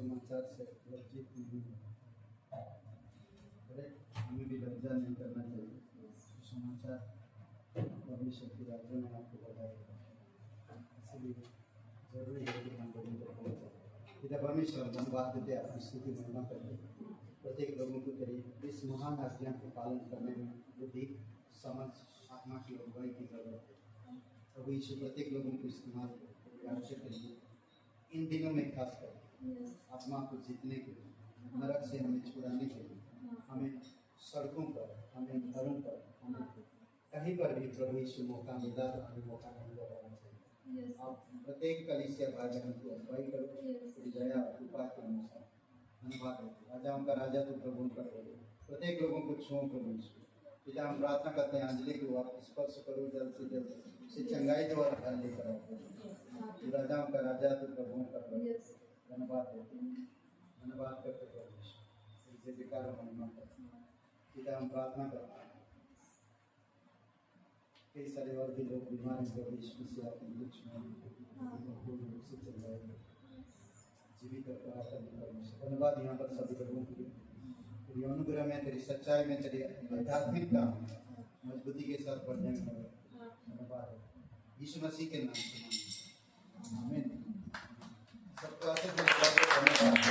Speaker 2: सुसमाचार से लज्जित नहीं होना। करेक्ट, हमें भी लज्जा नहीं करना चाहिए। सुसमाचार परमेश्वर के राज्य में आपको बताएगा, इसलिए जरूरी है कि हम लोगों को पहुँचाए। पिता परमेश्वर, धन्यवाद देते आपकी स्तुति महिमा करते, प्रत्येक लोगों को तेरी इस महान आज्ञा के पालन करने में बुद्धि, समझ, आत्मा की अगुवाई की जरूरत है। प्रभु यीशु प्रत्येक लोगों को इस्तेमाल करें राज्य के लिए, इन दिनों में खास कर आत्मा को जीतने के लिए, नरक से हमें छुड़ाने के लिए, हमें सड़कों पर, हमें घरों पर, हमें कहीं पर भी प्रभु यीशु मौका मिला तो हमें मौका नहीं लगाना चाहिए। आप प्रत्येक कलीसिया भाई बहन की अगुवाई करो, तेरी दया और कृपा के अनुसार। धन्यवाद है, राजाओं का राजा तो प्रभु कर रहे, प्रत्येक लोगों को छुओ प्रभु यीशु। पिता हम प्रार्थना करते हैं अंजलि को आप स्पर्श करो जल्द से जल्द, उसे चंगाई दो और घर लेकर आओ। राजाओं का राजा तो प्रभु कर रहे। धन्यवाद देते हैं, धन्यवाद करते प्रभु यीशु, इससे विकार महिमा करते हैं। पिता हम प्रार्थना करते हैं, कई सारे और भी लोग बीमार हैं प्रभु यीशु से आपके कुछ पूर्ण रूप से चल जाएंगे, जीवित और प्रार्थना परमेश्वर। धन्यवाद यहाँ पर सभी लोगों के लिए, तेरी अनुग्रह में, तेरी सच्चाई में, तेरी आध्यात्मिकता मजबूती के साथ बढ़ने में धन्यवाद है, यीशु मसीह के नाम से आमीन। सबको आशीष धन्यवाद।